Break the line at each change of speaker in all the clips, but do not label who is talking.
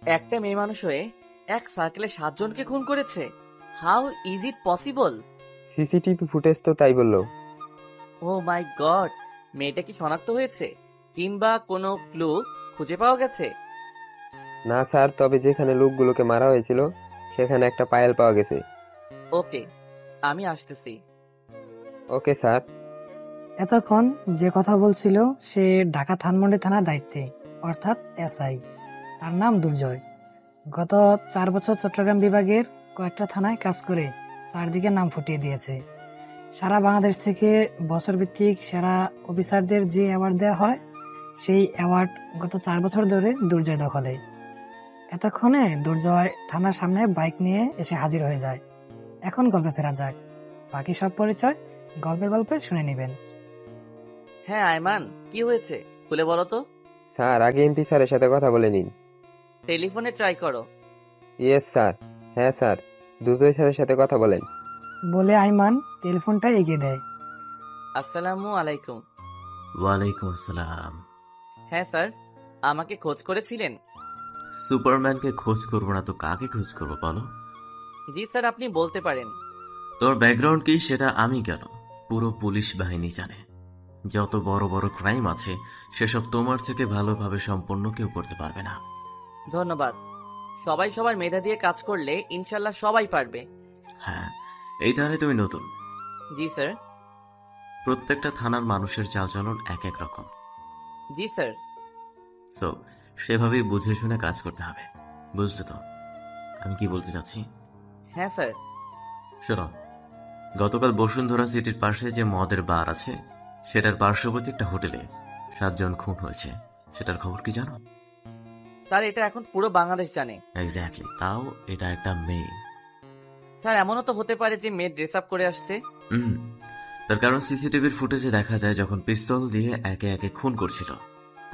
একটা মেয়ে মানুষ হয়ে এক সার্কেলে 7 জনকে খুন করেছে। How is it possible?
CCTV footage তো তাই বললো।
ও মাই গড, মেয়েটা কি শনাক্ত হয়েছে কিংবা কোনো ক্লু খুঁজে পাওয়া গেছে?
না স্যার, তবে যেখানে লোকগুলোকে মারা হয়েছিল সেখানে একটা পায়েল পাওয়া গেছে।
ওকে, আমি আসতেছি।
Okay sir.
এতক্ষণ যে কথা বলছিল সে ঢাকা ধানমন্ডি থানার দায়িত্বে, অর্থাৎ এসআই। তার নাম দুর্জয়। গত 4 বছর চট্টগ্রাম বিভাগের কয়েকটা থানায় কাজ করে চারদিকে নাম ফুটিয়ে দিয়েছে। সারা বাংলাদেশ থেকে বছর ভিত্তিক সেরা অফিসারদের যে অ্যাওয়ার্ড দেওয়া হয়, সেই অ্যাওয়ার্ড গত 4 বছর ধরে দুর্জয় দখলে। এতক্ষণে দুর্জয় থানার সামনে বাইক নিয়ে এসে হাজির হয়ে যায়। এখন গল্পে ফেরা যাক, বাকি সব পরিচয় গল্পে গল্পে শুনে নেবেন।
হ্যাঁ আয়মান, কি হয়েছে খুলে বলো তো।
স্যার, আগে এমপি স্যারের সাথে কথা বলে নিন।
টেলিফোনে ট্রাই করো।
Yes sir. হ্যাঁ স্যার, দুজয় স্যারের সাথে কথা বলেন।
বলে আইমান টেলিফোনটা এগিয়ে দেয়।
আসসালামু আলাইকুম।
ওয়ালাইকুম আসসালাম।
হ্যাঁ স্যার, আমাকে খোঁজ করেছিলেন?
সুপারম্যানকে খোঁজ করবো না তো কাকে খোঁজ করবো বলো?
জি স্যার, আপনি বলতে পারেন।
তোর ব্যাকগ্রাউন্ড কি সেটা আমি কেন, পুরো পুলিশ বাহিনী জানে। যত বড় বড় ক্রাইম আছে সেসব তোমার থেকে ভালোভাবে সম্পন্ন কেউ করতে পারবে না।
ধন্যবাদ। সবাই সবার মেধা দিয়ে কাজ করলে ইনশাল্লাহ সবাই পারবে।
হ্যাঁ, এই থানায় তুমি নতুন।
জি স্যার।
প্রত্যেকটা থানার মানুষের চালচলন এক এক রকম।
জি স্যার।
তো সেভাবেই বুঝে শুনে কাজ করতে হবে, বুঝলে তো আমি কি বলতে চাচ্ছি?
হ্যাঁ স্যার।
শোনো, গতকাল বসুন্ধরা সিটির পাশে যে মদের বার আছে সেটার পার্শ্ববর্তী একটা হোটেলে 7 জন খুন হয়েছে। সেটার খবর কি জানো?
স্যার, এটা এখন পুরো বাংলাদেশ জানে।
এক্স্যাক্টলি, তাও এটা একটা মেয়ে।
স্যার, এমনও তো হতে পারে যে মেয়ে ড্রেস আপ করে আসছে।
তার কারণ সিসিটিভির ফুটেজে দেখা যায় যখন পিস্তল দিয়ে একে একে খুন করছিল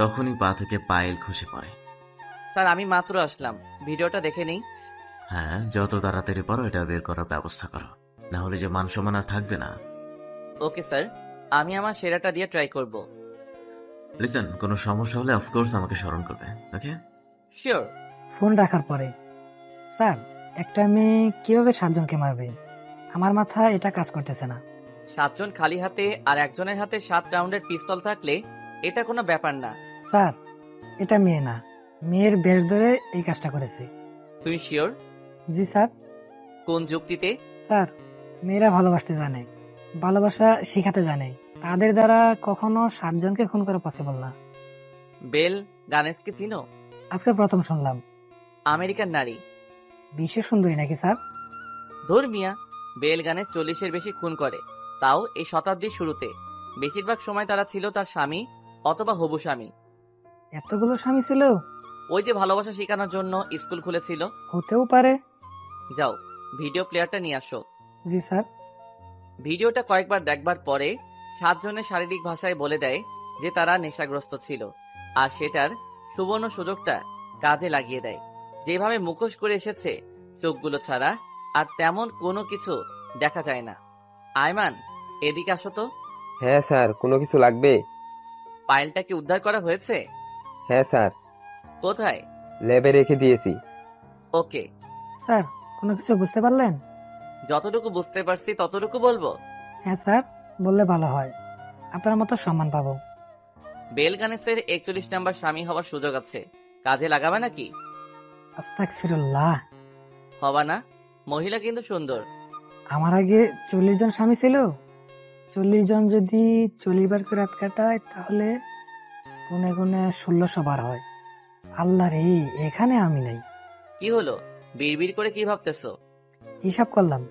তখনই পা থেকে পায়েল খসে পড়ে।
স্যার, আমি মাত্র আসলাম, ভিডিওটা দেখে নেই।
হ্যাঁ, যত তাড়াতাড়ি পারো এটা বের করার ব্যবস্থা করো, না হলে যে মান সম্মান আর থাকবে না।
ওকে স্যার, আমি আমার সেরাটা দিয়ে ট্রাই করব।
লিসেন, কোনো সমস্যা হলে অফকোর্স আমাকে স্মরণ করবে, ওকে?
শিওর।
ফোন রাখার পরে, স্যার, একটা মেয়ে কিভাবে 7 জনকে মারবে? আমার মাথায় এটা কাজ করতেছে না।
7 জন খালি হাতে আর একজনের হাতে 7 রাউন্ডের পিস্তল থাকলে এটা কোনো ব্যাপার না।
স্যার, এটা মেয়ে না, মেয়ের বেশ ধরে এই কাজটা করেছে।
তুমি শিওর?
জি স্যার।
কোন যুক্তিতে?
স্যার, মেয়েরা ভালোবাসতে জানে, ভালোবাসা শিখাতে জানে। তাদের দ্বারা কখনো 7 জনকে খুন করা পসিবল না।
বেল গানেসকে চিনো?
আজকে প্রথম শুনলাম।
আমেরিকান নারী।
বিশ্ব সুন্দরী নাকি স্যার?
ধর্মিয়া। বেল গানেস 40-এর বেশি খুন করে, তাও এই শতাব্দীর শুরুতে। বেশিরভাগ সময় তারা ছিল তার স্বামী অথবা হবু স্বামী।
এতগুলো স্বামী ছিল?
ওই যে ভালোবাসা শেখানোর জন্য স্কুল খুলেছিল।
হতেও পারে।
যাও, ভিডিও প্লেয়ারটা নিয়ে আসো।
জি স্যার।
ভিডিওটা কয়েকবার দেখবার পরে 7 জনের শারীরিক ভাষায় বলে দেয় যে তারা নেশাগ্রস্ত ছিল, আর সেটার সুবর্ণ সুযোগটা কাজে লাগিয়ে দেয়। যেভাবে মুখোশ করে এসেছে, চোখগুলো ছাড়া আর তেমন কোনো কিছু দেখা যায় না। আয়মান, এদিকে আসো তো।
হ্যাঁ স্যার, কোনো কিছু লাগবে?
পাইলটাকে উদ্ধার করা হয়েছে?
হ্যাঁ স্যার,
কোথায়?
ল্যাবে রেখে দিয়েছি।
ওকে।
স্যার, কোনো কিছু বুঝতে পারলেন?
যতটুকু বুঝতে পারছি ততটুকু বলবো।
হ্যাঁ স্যার, বললে ভালো হয়, আপনার মতো সম্মান পাবো।
বেল গানেসের 41 নাম্বার স্বামী হওয়ার সুযোগ আছে, কাজে লাগাবে নাকি?
আস্তাগফিরুল্লাহ।
হবা না? মহিলা কিন্তু সুন্দর।
আমার আগে 40 জন স্বামী ছিল। 40 জন যদি 40 বার করে রাত কাটায় তাহলে গুনে গুনে 1600 বার হয়। আল্লাহ রে, এখানে আমি নাই।
কি হলো, বিড়বিড় করে কি ভাবতেছো?
হিসাব করলাম।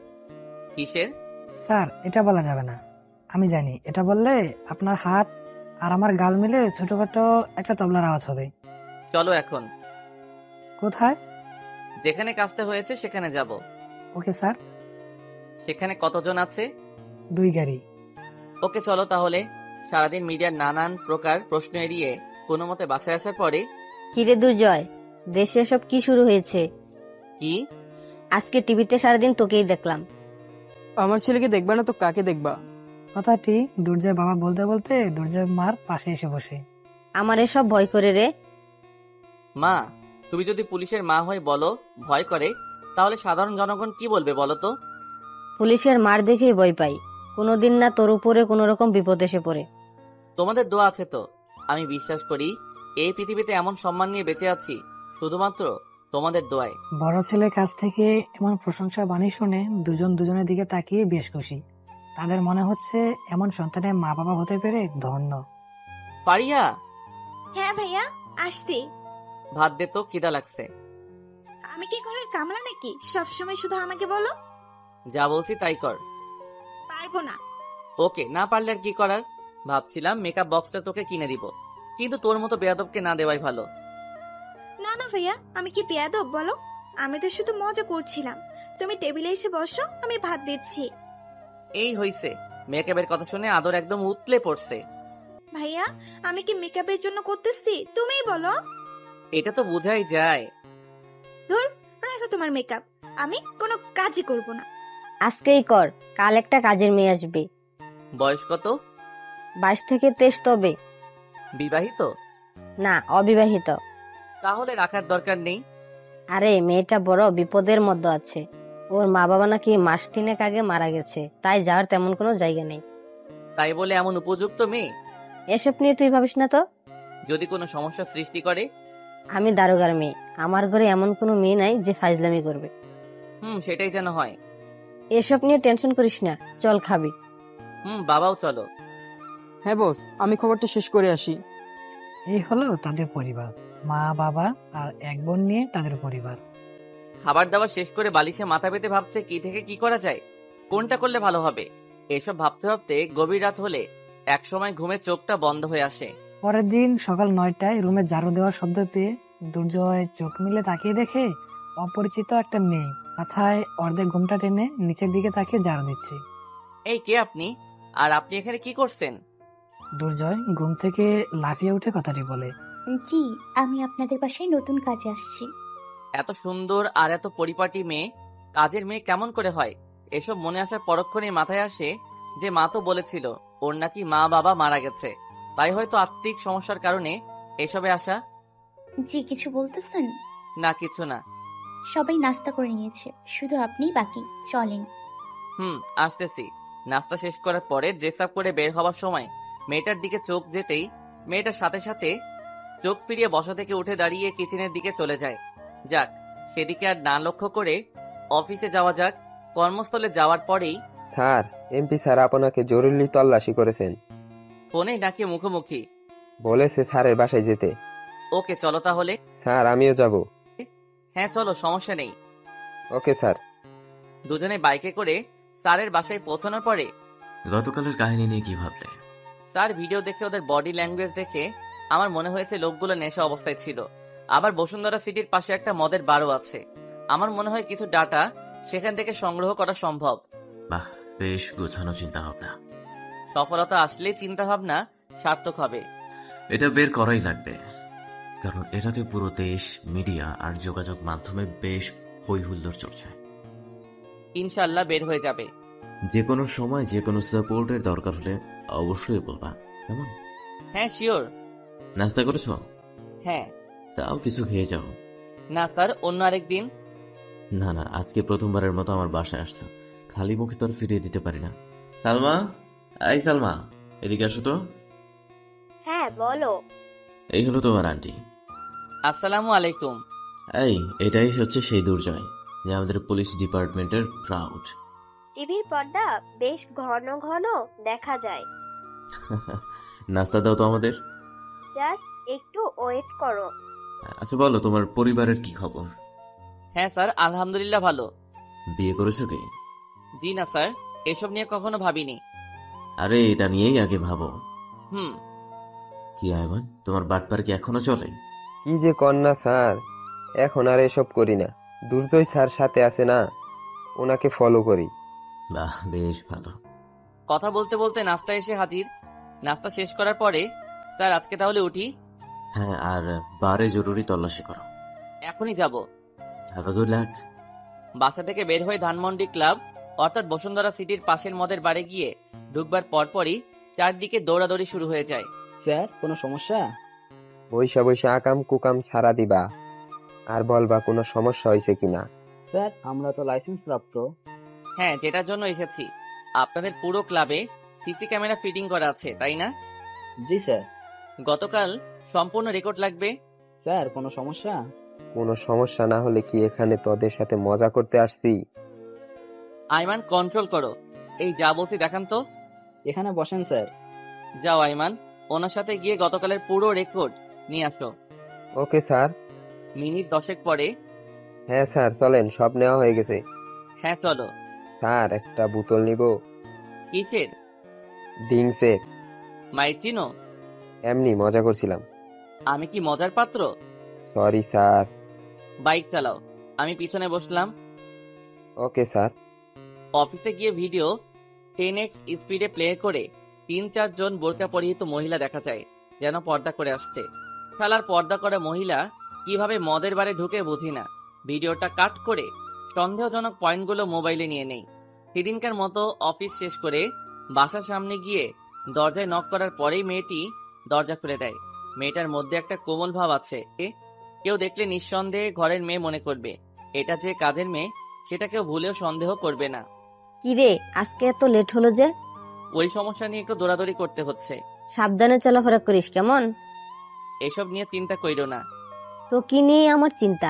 কিসের?
স্যার, এটা বলা যাবে না। আমি জানি এটা বললে আপনার হাত আর আমার গাল মিলে ছোটখাটো একটা তবলার আওয়াজ হবে।
চলো এখন।
কোথায়?
যেখানে কাজটা হয়েছে সেখানে যাব।
Okay sir.
সেখানে কতজন আছে?
2 গাড়ি।
ওকে চলো তাহলে। সারাদিন মিডিয়ার নানান প্রকার প্রশ্ন এড়িয়ে কোনো মতে বাসায় আসার পরে।
কিরে দুর্জয়, দেশে এসব কি শুরু হয়েছে?
কি?
আজকে টিভিতে সারাদিন তোকেই দেখলাম।
আমার ছেলেকে দেখবা না তো কাকে দেখবা?
কথাটি দুর্জয় বাবা বলতে বলতে দুর্জয় মার পাশে এসে বসে।
আমার এসব ভয় করে রে।
মা, তুমি যদি পুলিশের মা হয়ে বলো ভয় করে, তাহলে সাধারণ জনগণ কি বলবে বলো তো?
পুলিশের মার দেখেই ভয় পাই, কোনোদিন না তোর উপরে কোনো রকম বিপদ এসে পড়ে।
তোমাদের দোয়া আছে তো। আমি বিশ্বাস করি এই পৃথিবীতে এমন সম্মান নিয়ে বেঁচে আছি শুধুমাত্র তোমাদের দোয়ায়।
বড় ছেলের কাছ থেকে এমন প্রশংসা বাণী শুনে দুজন দুজনের দিকে তাকিয়ে বেশ খুশি। তাদের মনে হচ্ছে এমন সন্তানের মা বাবা হতে পেরে ধন্য।
ফারিয়া,
হ্যাঁ ভাইয়া, আসছি।
ভাত দে তো, খিদা লাগছে।
আমি কি ঘরের কামলা নাকি সবসময় শুধু আমাকে বলো?
যা বলছি তাই কর।
পারবো না।
ওকে, না পারলে আর কি করার। ভাবছিলাম মেকআপ বক্সটা তোকে কিনে দিব, কিন্তু তোর মতো বেয়াদবকে না দেওয়াই ভালো।
না না ভাইয়া, আমি কি বেয়াদব বলো? আমি তো শুধু মজা করছিলাম। তুমি টেবিলে এসে বসো, আমি ভাত দিচ্ছি।
এই হইছে, মেকআপের কথা শুনে আদর একদম উতলে পড়ছে।
ভাইয়া, আমি কি মেকআপের জন্য করতেছি? তুমিই বলো।
এটা তো বোঝাই যায়।
ধুর, রাখো তোমার মেকআপ, আমি কোনো কাজই করব না।
আজকেই কর, কাল একটা কাজের মেয়ে আসবে।
বয়স কত?
22 থেকে 23 তবে।
বিবাহিত?
না, অবিবাহিত।
তাহলে রাখার দরকার নেই।
আরে মেয়েটা বড় বিপদের মধ্যে আছে। ওর মা বাবা নাকি মাস 3 আগে মারা গেছে, তাই যাওয়ার তেমন কোনো জায়গা নেই।
তাই বলে এমন উপযুক্ত মেয়ে
এসব নিয়ে তুই ভাবিস না তো।
যদি কোনো সমস্যা সৃষ্টি করে?
আমি দারোগার মেয়ে, আমার ঘরে এমন কোনো মেয়ে নাই যে ফাজলামি করবে।
সেটাই যেন হয়।
এসব নিয়ে টেনশন করিস না, চল খাবি।
বাবাও চলো।
হ্যাঁ বস, আমি খবরটা শেষ করে আসি।
এই হলো তাদের পরিবার, মা বাবা আর এক বোন নিয়ে তাদের পরিবার।
খাবার দাবার শেষ করে বালিশে মাথা পেতে ভাবছে কি থেকে কি করা যায়, কোনটা করলে ভালো হবে। এসব ভাবতে ভাবতে গভীর রাত হলে একসময় ঘুমে চোখটা বন্ধ হয়ে আসে।
পরের দিন সকাল 9টায় রুমে ঝাড়ু দেওয়ার শব্দ পেয়ে দুর্জয় চোখ মিলে তাকিয়ে দেখে অপরিচিত একটা মেয়ে মাথায় অর্ধেক ঘুমটা টেনে নিচের দিকে তাকিয়ে ঝাড়ু দিচ্ছে।
এই কে আপনি? আর আপনি এখানে কি করছেন?
দুর্জয় ঘুম থেকে লাফিয়ে উঠে কথাটি বলে।
জি, আমি আপনাদের বাসায় নতুন কাজে আসছি।
এত সুন্দর আর এত পরিপাটি মেয়ে কাজের মেয়ে কেমন করে হয়? এসব মনে আসার পরক্ষণেই মাথায় আসে যে মা তো বলেছিল ওর নাকি মা বাবা মারা গেছে, তাই হয়তো আর্থিক সমস্যার কারণে এসবে আসা।
জি, কিছু বলতেছেন?
না, কিছু না।
সবাই নাস্তা করে নিয়েছে, শুধু আপনিই বাকি, চলেন।
আসতেছি। নাস্তা শেষ করার পরে ড্রেস আপ করে বের হওয়ার সময় মেয়েটার দিকে চোখ যেতেই মেয়েটার সাথে সাথে চোখ ফিরিয়ে বসা থেকে উঠে দাঁড়িয়ে কিচেনের দিকে চলে যায়। যাক, সেদিকে আর না লক্ষ্য করে অফিসে যাওয়া যাক। কর্মস্থলে যাওয়ার পরেই
স্যার, এমপি স্যার আপনাকে জরুরি তল্লাশি করেছেন।
ফোনে নাকি মুখোমুখি?
বলেছে স্যারের বাসায় যেতে।
ওকে, চলো তাহলে।
স্যার, আমিও যাব।
হ্যাঁ চলো, সমস্যা নেই।
Okay sir.
দুজনে বাইকে করে স্যারের বাসায় পৌঁছানোর পরে
গতকালের কাহিনী নিয়ে কি ভাবলে?
স্যার ভিডিও দেখে ওদের বডি ল্যাঙ্গুয়েজ দেখে আমার মনে হয়েছে লোকগুলো নেশা অবস্থায় ছিল। আবার বসুন্ধরা সিটির পাশে একটা মদের বারও আছে। আমার মনে হয় কিছু ডাটা সেখান থেকে সংগ্রহ করা সম্ভব।
বাহ, বেশ গোছানো চিন্তা ভাবনা।
সফলতা আসলে চিন্তা ভাবনা সার্থক হবে।
এটা বের করাই লাগবে, কারণ এটাতে পুরো দেশ, মিডিয়া আর যোগাযোগ মাধ্যমে বেশ হই হুল্লোড় চলছে।
ইনশাল্লাহ বের হয়ে যাবে।
যে কোনো সময় যে কোনো সাপোর্টের দরকার হলে অবশ্যই বলবা, কেমন?
হ্যাঁ শিওর।
নাস্তা করেছো?
হ্যাঁ।
তাও কিছু খেয়ে যাও।
না স্যার, অন্য আরেকদিন।
না না, আজকে প্রথমবারের মতো আমার বাসায় আসছো, খালি মুখে তো আর ফিরিয়ে দিতে পারি না। সালমা, এই সালমা, এদিকে আসো তো।
হ্যাঁ বলো।
এই হলো তোমার আন্টি।
আসসালামু আলাইকুম।
এটাই হচ্ছে সেই দুর্জয় যে আমাদের পুলিশ ডিপার্টমেন্টের প্রাউড।
টিভির পর্দা বেশ ঘন ঘন দেখা যায়।
নাস্তা দাও তো আমাদের।
জাস্ট একটু ওয়েট করো।
আচ্ছা বলো, তোমার পরিবারের কি খবর?
হ্যাঁ স্যার, আলহামদুলিল্লাহ ভালো।
বিয়ে করেছো কি?
জি না স্যার, এসব নিয়ে কখনো ভাবিনি।
আরে এটা নিয়েই আগে ভাবো।
হুম।
কি আয়মান, তোমার বাটপার কি এখনো চলে?
কি যে কন্যা স্যার, এখন আর এসব করি না। দুর্জয় স্যার সাথে আছে না, ওনাকে ফলো করি।
বাহ, বেশ ভালো।
কথা বলতে বলতে নাস্তা এসে হাজির। নাস্তা শেষ করার পরে স্যার আজকে তাহলে উঠি?
হ্যাঁ, আর বারে জরুরি তল্লাশি করো।
এখনই যাব।
Have a good luck.
বাসা থেকে বের হয়ে ধানমন্ডি ক্লাব অর্থাৎ বসুন্ধরা সিটির পাশের মদের বারে গিয়ে ঢুকবার পরপরই চারদিকে দৌড়াদৌড়ি শুরু হয়ে যায়।
স্যার, কোনো সমস্যা?
বৈশা বৈশা আকাম কুকাম সারা দিবা। আর বলবা কোনো সমস্যা হয়েছে কিনা।
স্যার আমরা তো লাইসেন্স প্রাপ্ত।
হ্যাঁ, যেটার জন্য এসেছি। আপনাদের পুরো ক্লাবে সিসি ক্যামেরা ফিটিং করা আছে, তাই না?
জি স্যার।
গতকাল সম্পূর্ণ রেকর্ড লাগবে।
স্যার কোনো সমস্যা?
কোনো সমস্যা না হলে কি এখানে তোদের সাথে মজা করতে আসছি?
আইমান, কন্ট্রোল করো। এই যা বলছি দেখান তো।
এখানে বসেন স্যার।
যাও আইমান, ওনার সাথে গিয়ে গতকালের পুরো রেকর্ড নিয়ে আসো।
Okay sir.
মিনিট 10 পরে।
হ্যাঁ স্যার, চলেন, সব নেওয়া হয়ে গেছে।
হ্যাঁ চলো।
স্যার একটা বোতল নিব।
কিসের?
ড্রিঙ্কসের।
মাইর চিনো?
এমনি মজা করছিলাম।
আমি কি মজার পাত্র?
Sorry sir.
বাইক চালাও, আমি পিছনে বসলাম।
Okay sir.
অফিসে গিয়ে ভিডিও 10x স্পিডে প্লে করে 3-4 জন বোরকা পরিহিত মহিলা দেখা যায়, যেন পর্দা করে আসছে। শালার পর্দা করা মহিলা কিভাবে মদের বারে ঢুকে বুঝি না। ভিডিওটা কাট করে সন্দেহজনক পয়েন্টগুলো মোবাইলে নিয়ে নেই। সেদিনকার মতো অফিস শেষ করে বাসার সামনে গিয়ে দরজায় নক করার পরেই মেয়েটি দরজা খুলে দেয়। মেয়েটার মধ্যে একটা কোমল ভাব আছে। কেউ দেখলে নিঃসন্দেহে ঘরের মেয়ে মনে করবে। এটা যে কাজের মেয়ে সেটা কেউ ভুলেও সন্দেহ করবে না।
কি রে, আজকে এত লেট হলো যে?
ওই সমস্যা নিয়ে একটু দৌড়াদৌড়ি করতে হচ্ছে।
সাবধানে চলাফেরা করিস কেমন?
এসব নিয়ে চিন্তা কইরো না।
তো কি নিয়ে আমার চিন্তা?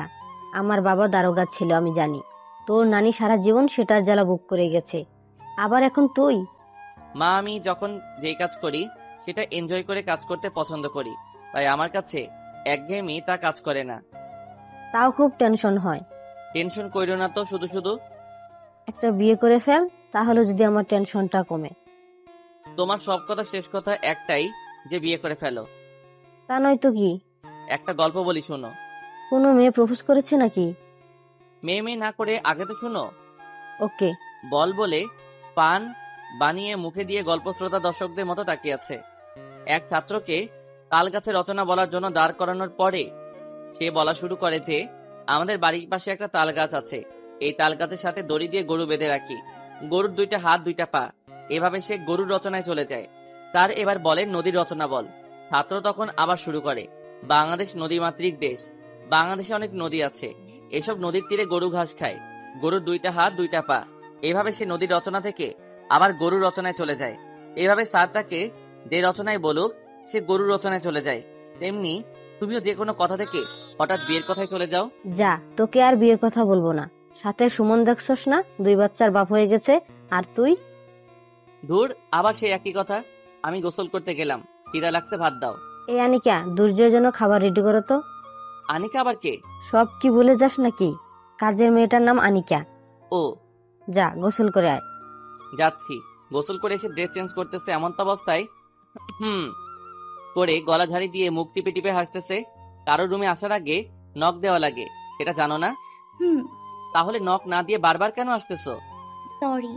আমার বাবা দারোগা ছিল, আমি জানি। তোর নানি সারা জীবন সেটার জ্বালা বুক করে গেছে, আবার এখন তুই?
মা, আমি যখন যেই কাজ করি সেটা এনজয় করে কাজ করতে পছন্দ করি, তাই আমার কাছে একঘেয়েমি তা কাজ করে না।
তাও খুব টেনশন হয়।
টেনশন কইরো না তো শুধু শুধু।
একটা বিয়ে করে ফেল, তাহলে যদি আমার টেনশনটা কমে।
তোমার সব কথা শেষ কথা একটাই, যে বিয়ে করে ফেলো।
তা নয় তো কি?
একটা গল্প বলি শোনো।
কোনো মেয়ে প্রপোজ করেছে নাকি?
মেয়ে মেয়ে না করে আগে তো শোনো।
ওকে।
বল বলে পান বানিয়ে মুখে দিয়ে গল্প শ্রোতা দর্শকদের মতো তাকিয়ে আছে। এক ছাত্রকে তাল গাছে রচনা বলার জন্য দাঁড় করানোর পরে সে বলা শুরু করে যে আমাদের বাড়ির পাশে একটা তাল গাছ আছে, এই তাল গাছের সাথে দড়ি দিয়ে গরু বেঁধে রাখি, গরুর 2টা হাত 2টা পা। এভাবে সে গরুর রচনায় চলে যায়। স্যার এবার বলেন নদীর রচনা বল। ছাত্র তখন আবার শুরু করে, বাংলাদেশ নদীমাতৃক দেশ, বাংলাদেশে অনেক নদী আছে, এসব নদীর তীরে গরু ঘাস খায়, গরুর 2টা হাত 2টা পা। এভাবে সে নদীর রচনা থেকে আবার গরুর রচনায় চলে যায়। এভাবে স্যার তাকে যে রচনায় বলুক সে গরুর রচনায় চলে যায়। তেমনি তুমিও যে কোনো কথা থেকে হঠাৎ বিয়ের কথায় চলে যাও।
যা, তোকে আর বিয়ের কথা বলবো না। সাথে সুমন দেখছস না, 2 বাচ্চার বাপ হয়ে গেছে, আর তুই?
ধুর, আবার সেই একই কথা। আমি গোসল করতে গেলাম, খিদা লাগছে, ভাত দাও।
এই আনিকা, দুর্জয়ের জন্য খাবার রেডি করো তো।
আনিকা আবার কে?
সব কি ভুলে যাস নাকি? কাজের মেয়েটার নাম আনিকা।
ও,
যা গোসল করে আয়।
যাচ্ছি। গোসল করে এসে ড্রেস চেঞ্জ করতেছে, এমন তো অবস্থায় করে গলা ঝাড়ি দিয়ে মুখ টিপে টিপে হাসতেছে। কারোর রুমে আসার আগে নক দেওয়া লাগে, সেটা জানো না? তাহলে নক না দিয়ে বারবার কেন আসতেছো?
সরি।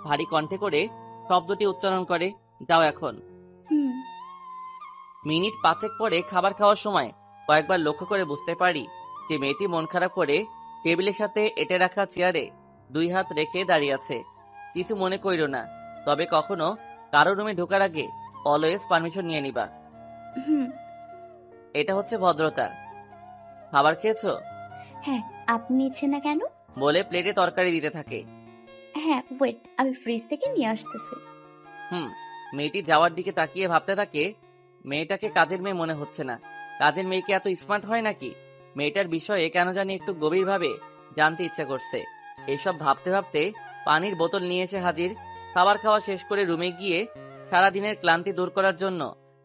ভারী কণ্ঠে করে শব্দটি উচ্চারণ করে, যাও এখন। মিনিট 5 পরে খাবার খাওয়ার সময় কয়েকবার লক্ষ্য করে বুঝতে পারি যে মেয়েটি মন খারাপ করে টেবিলের সাথে এঁটে রাখা চেয়ারে 2 হাত রেখে দাঁড়িয়ে আছে। কিছু মনে কইরো না, তবে কখনো কারো রুমে ঢোকার আগে অলওয়েজ পারমিশন নিয়ে নিবা। এটা হচ্ছে ভদ্রতা। খাবার খেয়েছো?
হ্যাঁ, আপনি নিচ্ছেন না কেন?
বলে প্লেটে তরকারি দিতে থাকে।
হ্যাঁ ওয়েট, আমি ফ্রিজ থেকে নিয়ে আসতেছি।
মেয়েটি যাওয়ার দিকে তাকিয়ে ভাবতে থাকে, মেয়েটাকে কাজের মেয়ে মনে হচ্ছে না। কাজের মেয়েকে এত স্মার্ট হয় নাকি? মেয়েটার বিষয়ে কেন জানি একটু গভীরভাবে জানতে ইচ্ছা করছে। এসব ভাবতে ভাবতে পানির বোতল নিয়ে এসে হাজির। খাবার খাওয়া শেষ করে রুমে গিয়ে সারাদিনের ক্লান্তি দূর করার জন্য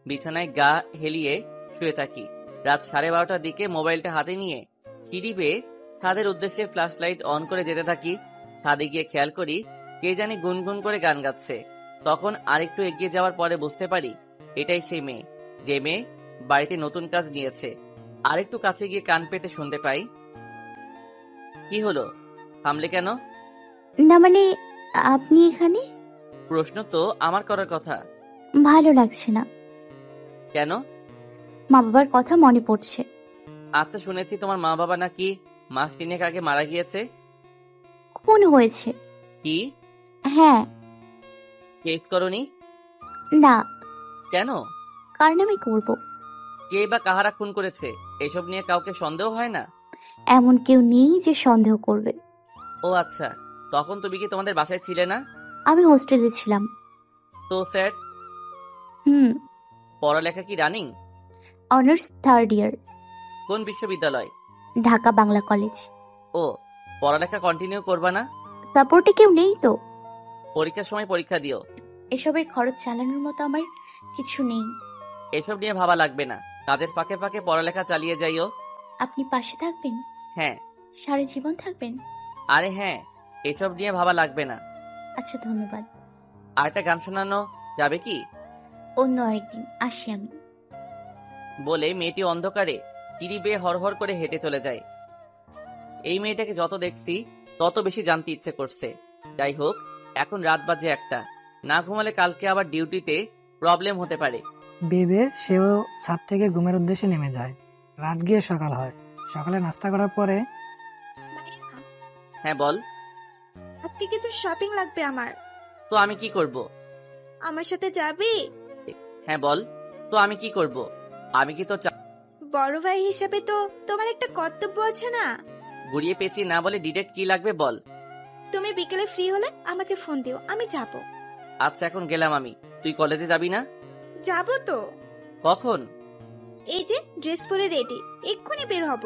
বিছানায় গা হেলিয়ে শুয়ে থাকি। রাত 12:30টার দিকে মোবাইলটা হাতে নিয়ে সিঁড়ি বেয়ে ছাদের উদ্দেশ্যে ফ্ল্যাশ লাইট অন করে যেতে থাকি। ছাদে গিয়ে খেয়াল করি কে জানি গুনগুন করে গান গাচ্ছে। তখন আরেকটু এগিয়ে যাওয়ার পরে বুঝতে পারি এটাই সেই মেয়ে, যে মেয়ে বাড়িতে নতুন কাজ নিয়েছে। আরেকটু কাছে গিয়ে কান পেতে শুনতে পাই, কি হলো, থামলে কেন?
না মানে, আপনি এখানে?
প্রশ্ন তো আমার করার কথা।
ভালো লাগছে না।
কেন?
মা বাবার কথা মনে পড়ছে।
আচ্ছা, শুনেছি তোমার মা বাবা নাকি মাস 3 আগে মারা গিয়েছে।
খুন হয়েছে।
কি?
হ্যাঁ।
কেস করনি?
না।
কেন?
কারণ আমি করব।
কে বা কাহারা খুন করেছে এসব নিয়ে কাউকে সন্দেহ হয় না?
এমন কেউ নেই যে সন্দেহ করবে।
ও আচ্ছা, তখন তুমি কি তোমাদের বাসায় ছিলে না?
আমি হোস্টেলে ছিলাম।
তো স্যার,
হুম।
পড়ালেখা কি রানিং?
অনার্স 3rd ইয়ার।
কোন বিশ্ববিদ্যালয়?
ঢাকা বাংলা কলেজ।
ও, পড়ালেখা কন্টিনিউ করবা না?
সাপোর্টে কেউ নেই তো।
পরীক্ষার সময় পরীক্ষা দিও।
এসবের খরচ চালানোর মতো আমার কিছু নেই।
এসব নিয়ে ভাবা লাগবে না, কাজের ফাঁকে ফাঁকে পড়ালেখা চালিয়ে যাইও।
আপনি পাশে থাকবেন?
হ্যাঁ।
সারা জীবন থাকবেন?
আরে হ্যাঁ, এসব নিয়ে ভাবা লাগবে না।
আচ্ছা, ধন্যবাদ।
আর একটা গান শোনানো যাবে কি?
অন্য আরেকদিন আসি আমি।
বলে মেয়েটি অন্ধকারে সিঁড়ি বেয়ে হড়হড় করে হেঁটে চলে যায়। এই মেয়েটাকে যত দেখছি তত বেশি জানতে ইচ্ছে করছে। যাই হোক, এখন রাত বাজে 1টা, না ঘুমালে কালকে আবার ডিউটিতে প্রবলেম হতে পারে।
ভেবে সেও ছাদ থেকে ঘুমের উদ্দেশ্যে নেমে যায়। রাত গিয়ে সকাল হয়। সকালে নাস্তা করার পরে
ভাইয়া,
হ্যাঁ বল।
আজকে কিছু শপিং লাগবে আমার।
তো আমি কি করব?
আমার সাথে যাবি?
হ্যাঁ বল, তো আমি কি করব? আমি কি তো
বড় ভাই হিসেবে তো তোমার একটা কর্তব্য আছে না?
ঘুরিয়ে পেঁচিয়ে না বলে ডিরেক্ট কি লাগবে বল।
তুমি বিকেলে ফ্রি হলে আমাকে ফোন দিও, আমি যাব।
আচ্ছা, এখন গেলাম আমি। তুই কলেজে যাবি না?
যাব তো।
কখন?
এই যে ড্রেস পরে রেডি, এক্ষুনি বের হব।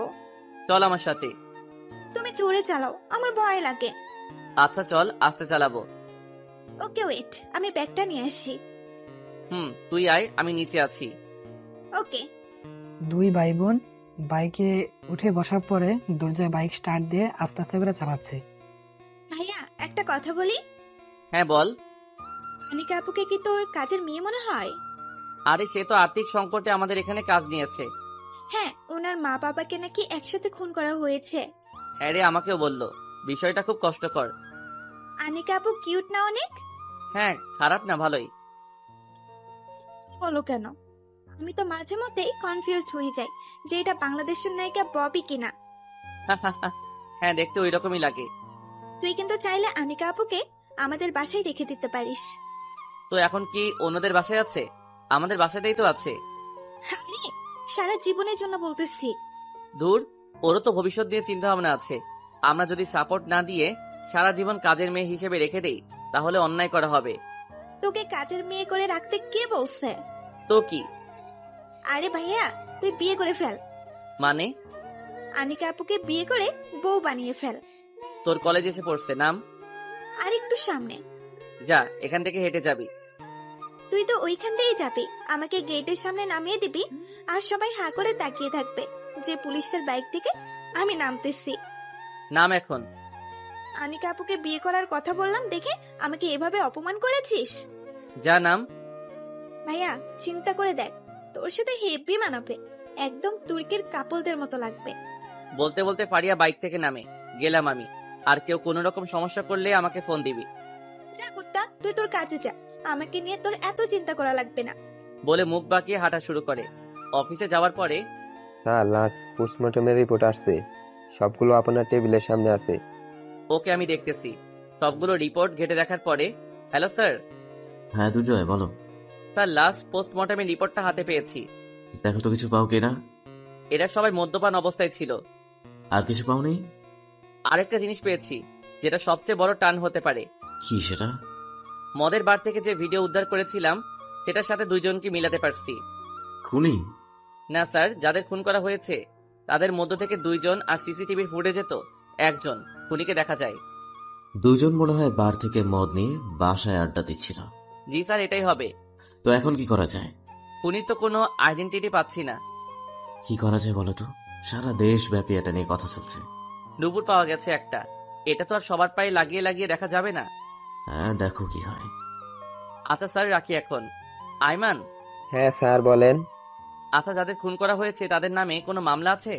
চল আমার সাথে।
তুমি জোরে চালাও, আমার ভয় লাগে।
আচ্ছা চল, আস্তে চালাবো।
ওকে ওয়েট, আমি ব্যাগটা নিয়ে আসি।
তুই আয়, আমি নিচে আছি।
ওকে।
দুই ভাই বোন বাইকে উঠে বসার পরে দরজায় বাইক স্টার্ট দিয়ে আস্তে আস্তে করে চালাচ্ছে।
ভাইয়া, একটা কথা বলি।
হ্যাঁ বল।
অনিকা আপুকে কি তোর কাজের মেয়ে মনে হয়?
আরে সে তো আর্থিক সংকটে আমাদের এখানে কাজ নিয়েছে।
হ্যাঁ, ওনার মা বাবাকে নাকি একসাথে খুন করা হয়েছে।
হ্যাঁ রে, আমাকেও বললো। বিষয়টা খুব কষ্টকর।
অনিকা আপু কিউট না অনেক?
হ্যাঁ, খারাপ না, ভালোই।
বলো কেন? আমি তো মাঝে মধ্যেই কনফিউজড হয়ে যাই যে এটা বাংলাদেশের নায়িকা ববি কিনা।
হ্যাঁ, দেখতে ওই রকমই লাগে।
তুই কিন্তু চাইলে অনিকা আপুকে আমাদের বাসায় রেখে দিতে পারিস।
তো এখন কি অন্যদের বাসায় আছে? আমাদের বাসাতেই তো আছে।
আরে, সারা জীবনের জন্য বলতেছি।
দূর, ওরও তো ভবিষ্যৎ নিয়ে চিন্তা ভাবনা আছে। আমরা যদি সাপোর্ট না দিয়ে সারা জীবন কাজের মেয়ে হিসেবে রেখে দেই তাহলে অন্যায় করা হবে।
তোকে কাজের মেয়ে করে রাখতে কে বলছে?
তো কি?
আরে ভাইয়া, তুই বিয়ে করে ফেল।
মানে?
অনিকা আপুকে বিয়ে করে বউ বানিয়ে ফেল।
তোর কলেজ এসে পড়ছে নাম।
আর একটু সামনে
যা, এখান থেকে হেঁটে যাবি।
তুই তো ওইখান দিয়েই যাবি, আমাকে গেটের সামনে নামিয়ে দিবি, আর সবাই হা করে তাকিয়ে থাকবে যে পুলিশের বাইক থেকে আমি নামতেছি।
নাম এখন।
অনিকা আপুকে বিয়ে করার কথা বললাম দেখে আমাকে এভাবে অপমান করেছিস?
যা, নাম।
ভাইয়া, চিন্তা করে দেখ, তোর সাথে হেভি মানাবে, একদম তুর্কির কাপলদের মতো লাগবে।
বলতে বলতে ফারিয়া বাইক থেকে নামে। গেলাম আমি। আর কেউ কোনো রকম সমস্যা করলে আমাকে ফোন দিবি।
যা কুত্তা, তুই তোর কাজে যা, আমাকে নিয়ে তোর এত চিন্তা করা লাগবে না।
বলে মুখ বাঁকিয়ে হাঁটা শুরু করে। অফিসে যাওয়ার পরে
স্যার, লাস্ট পোস্টমর্টমের রিপোর্ট আসছে। সবগুলো আপনার টেবিলের সামনে আছে।
ওকে, আমি দেখতেছি। সবগুলো রিপোর্ট ঘেটে দেখার পরে, হ্যালো স্যার।
হ্যাঁ দুর্জয়, বলো।
স্যার, লাস্ট পোস্টমর্টমের রিপোর্টটা হাতে পেয়েছি।
দেখো তো কিছু পাও কিনা।
এরা সবাই মদ্যপান অবস্থায় ছিল।
আর কিছু পাওনি?
আরেকটা জিনিস পেয়েছি, যেটা সবচেয়ে বড় টান হতে পারে।
কি সেটা?
মদের বার থেকে যে ভিডিও উদ্ধার করেছিলাম সেটার সাথে দুইজনকে মিলাতে পারছি।
খুনি?
না স্যার, যাদের খুন করা হয়েছে তাদের মধ্য থেকে 2 জন, আর সিসিটিভির ফুটেজে তো 1 জন খুনিকে দেখা যায়।
2 জন মনে হয় বার থেকে মদ নিয়ে বাসায় আড্ডা দিচ্ছিল।
জি স্যার, এটাই হবে।
তো এখন কি করা যায়?
খুনির তো কোনো আইডেন্টিটি পাচ্ছি না।
কি করা যায় বলো তো? সারা দেশব্যাপী এটা নিয়ে কথা চলছে।
নুপুর পাওয়া গেছে একটা। এটা তো আর সবার পায়ে লাগিয়ে লাগিয়ে দেখা যাবে না।
হ্যাঁ, দেখো কি হয়।
আচ্ছা স্যার, রাখি এখন। আইমান।
হ্যাঁ স্যার, বলেন।
আচ্ছা, যাদের খুন করা হয়েছে তাদের নামে কোনো মামলা আছে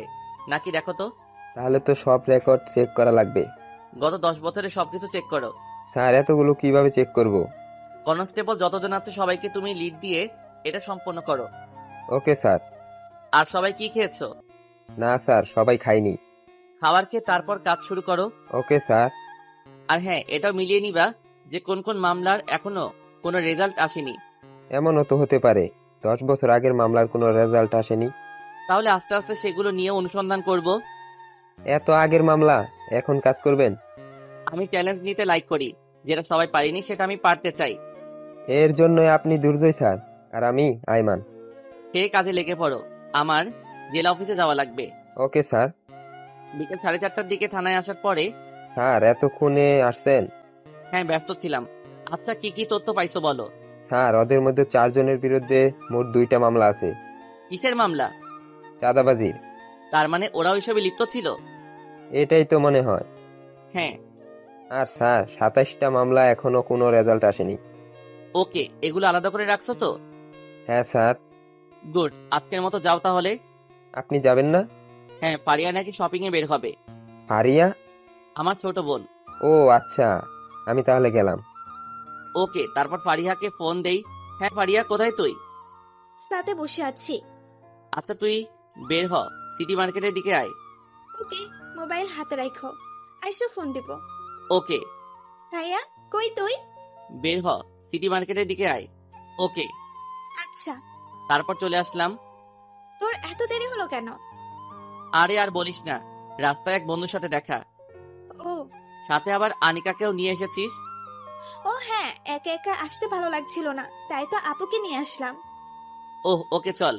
নাকি দেখো তো।
তাহলে তো সব রেকর্ড চেক করা লাগবে।
গত 10 বছরে সবকিছু চেক করো।
স্যার, এতগুলো কিভাবে চেক করব?
কনস্টেবল যতজন আছে সবাইকে তুমি লিড দিয়ে এটা সম্পন্ন করো।
Okay sir.
আর সবাই কি খেয়েছো?
না স্যার, সবাই খায়নি।
খাবার খেয়ে তারপর কাজ শুরু করো।
Okay sir.
আর হ্যাঁ, এটাও মিলিয়ে নিবা যে কোন কোন মামলার এখনো কোনো রেজাল্ট আসেনি।
এমনও তো হতে পারে 10 বছর আগের মামলার কোনো রেজাল্ট আসেনি।
তাহলে আস্তে আস্তে সেগুলো নিয়ে অনুসন্ধান করব।
এত আগের মামলা, এখন কাজ করবেন?
আমি চ্যালেঞ্জ নিতে লাইক করি, যেটা সবাই পারিনি সেটা আমি পারতে চাই।
এর জন্যই আপনি দুর্জয় স্যার, আর আমি আইমান।
সে কাজে লেগে পড়ো, আমার জেলা অফিসে যাওয়া লাগবে।
Okay sir.
বিকেল 4:30টার দিকে থানায় আসার পরে।
স্যার এতক্ষণে আসছেন?
হ্যাঁ, ব্যস্ত ছিলাম। আচ্ছা, কি কি তথ্য পাইছো বলো।
স্যার ওদের মধ্যে 4 জনের বিরুদ্ধে মোট 2টা মামলা আছে।
কিসের মামলা?
চাঁদাবাজির।
তার মানে ওরাও এসবে লিপ্ত ছিল?
এটাই তো মনে হয়।
হ্যাঁ।
আর স্যার 27টা মামলা এখনো কোনো রেজাল্ট আসেনি।
ওকে, এগুলো আলাদা করে রাখছো তো?
হ্যাঁ স্যার।
গুড, আজকের মতো যাও তাহলে।
আপনি যাবেন না?
হ্যাঁ, ফারিয়া নাকি শপিং এ বের হবে।
ফারিয়া?
আমার ছোট বোন।
ও আচ্ছা, আমি তাহলে গেলাম।
ওকে, তারপর ফারিয়াকে ফোন দেই। হ্যাঁ ফারিয়া, কোথায় তুই?
সাথে বসে আছি।
আচ্ছা, তুই বের হ, সিটি মার্কেটের দিকে আয়।
ওকে, মোবাইল হাতে রাখো, আইসো ফোন দিব।
ওকে।
ভাইয়া, কই তুই?
বের হ, সিটি মার্কেটের দিকে আয়। ওকে।
আচ্ছা।
তারপর চলে আসলাম।
তোর এত দেরি হলো কেন?
আরে আর বলিস না, রাস্তায় এক বন্ধুর সাথে দেখা।
ও।
সাথে আবার আনিকাকেও নিয়ে এসেছিস?
ও হ্যাঁ, একা একা আসতে ভালো লাগছিল না, তাই তো আপুকে নিয়ে আসলাম।
ওহ, ওকে চল।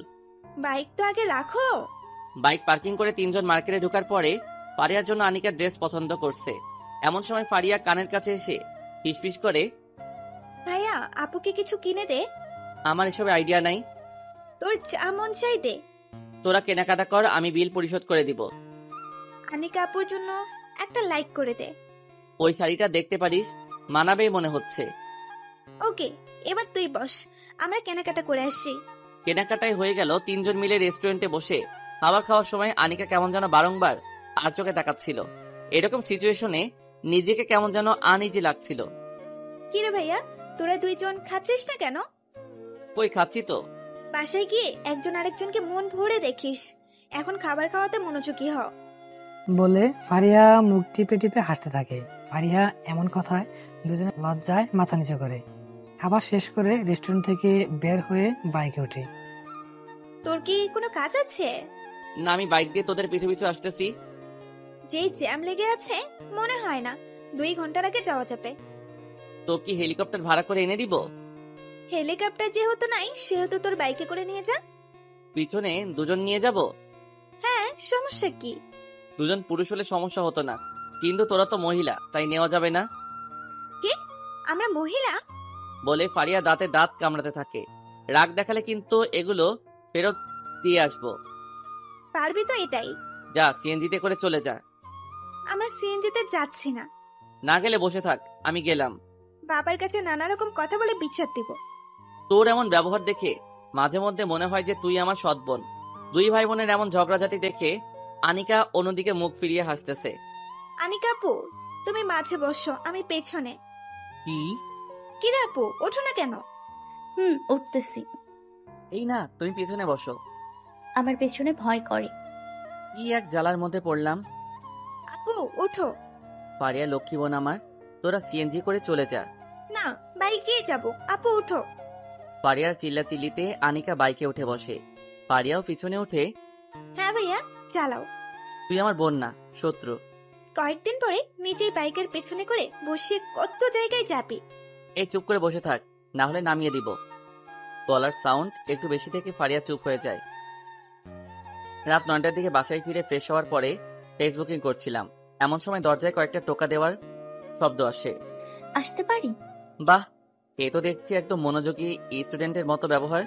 বাইক তো আগে রাখো।
বাইক পার্কিং করে 3 জন মার্কেটে ঢোকার পরে ফারিয়ার জন্য আনিকার ড্রেস পছন্দ করছে। এমন সময় ফারিয়া কানের কাছে এসে ফিসফিস করে,
ভাইয়া, আপুকে কিছু কিনে দে।
আমার এসবে আইডিয়া নাই।
তোর যা মন চাই দে।
তোরা কেনাকাটা কর, আমি বিল পরিশোধ করে দিব।
আনিকা আপুর জন্য একটা লাইক করে দে।
ওই শাড়িটা দেখতে পারিস, মানাবেই মনে হচ্ছে।
ওকে, এবার তুই বস, আমরা কেনাকাটা করে আসি।
কেনাকাটাই হয়ে গেল। 3 জন মিলে রেস্টুরেন্টে বসে খাবার খাওয়ার সময় আনিকা কেমন যেন বারংবার আর চোখে তাকাচ্ছিল। এরকম সিচুয়েশনে নিজেকে কেমন যেন আনইজি লাগছিল।
কিরে ভাইয়া, তোরা 2 জন খাচ্ছিস না কেন?
কই, খাচ্ছি তো।
বাসায় গিয়ে একজন আরেকজনকে মন ভরে দেখিস, এখন খাবার খাওয়াতে মনোযোগী হ।
বলে ফারিয়া মুখ টিপে টিপে হাসতে থাকে। ফারিয়া এমন কথায় দুজনে লজ্জায় মাথা নিচু করে। খাবার শেষ করে রেস্টুরেন্ট থেকে বের হয়ে বাইকে ওঠে।
তোর কি কোনো কাজ আছে?
না, আমি বাইক দিয়ে তোদের পিছু পিছু আসতেছি।
যেই জ্যাম লেগে আছে, মনে হয় না 2 ঘন্টার আগে যাওয়া যাবে।
তো কি হেলিকপ্টার ভাড়া করে এনে দিব?
হেলিকপ্টার যেহেতু নাই, সেহেতু তোর বাইকে করে নিয়ে যা।
পিছনে 2 জন নিয়ে যাব?
হ্যাঁ, সমস্যা কি?
2 জন পুরুষ হলে সমস্যা হতো না, কিন্তু তোরা তো মহিলা, তাই নেওয়া যাবে না।
কি? আমরা মহিলা?
বলে ফারিয়া দাঁতে দাঁত কামড়াতে থাকে। রাগ দেখালে কিন্তু এগুলো ফেরত দিয়ে আসবো।
পারবি তো? এটাই।
যা, সিএনজিতে করে চলে যা।
আমরা সিএনজিতে যাচ্ছি না।
না গেলে বসে থাক, আমি গেলাম।
বাবার কাছে নানা রকম কথা বলে বিচার দিব।
তোর এমন ব্যবহার দেখে মাঝে মধ্যে মনে হয় যে তুই আমার সৎ বোন। 2 ভাই বোনের এমন ঝগড়াঝাটি দেখে আনিকা অন্যদিকে মুখ ফিরিয়ে হাসতেছে।
আনিকা আপু, তুমি মাঝে বসো, আমি পেছনে।
কি?
কিরে আপু, ওঠো না কেন?
উঠতেছি।
এই না, তুমি পেছনে বসো।
আমার পেছনে ভয় করে।
কি এক জ্বালার মধ্যে পড়লাম।
আপু ওঠো।
ফারিয়া লক্ষ্মী বোন আমার, তোরা সিএনজি করে চলে যা।
না, বাড়ি গিয়ে যাবো। আপু ওঠো।
ফারিয়ার চিল্লাচিল্লিতে আনিকা বাইকে উঠে বসে। ফারিয়াও পিছনে উঠে।
হ্যাঁ ভাইয়া, চালাও।
তুই আমার বোন না, শত্রু।
কয়েকদিন পরে নিজেই বাইকের পেছনে করে বসিয়ে কত জায়গায় যাবি।
এই চুপ করে বসে থাক, না হলে নামিয়ে দিব। গলার সাউন্ড একটু বেশি থেকে ফারিয়া চুপ হয়ে যায়। রাত 9টার দিকে বাসায় ফিরে ফ্রেশ হওয়ার পরে ফেসবুকিং করছিলাম। এমন সময় দরজায় কয়েকটা টোকা দেওয়ার শব্দ আসে।
আসতে পারি?
বাহ, এ তো দেখছি একদম মনোযোগী স্টুডেন্টের মতো ব্যবহার।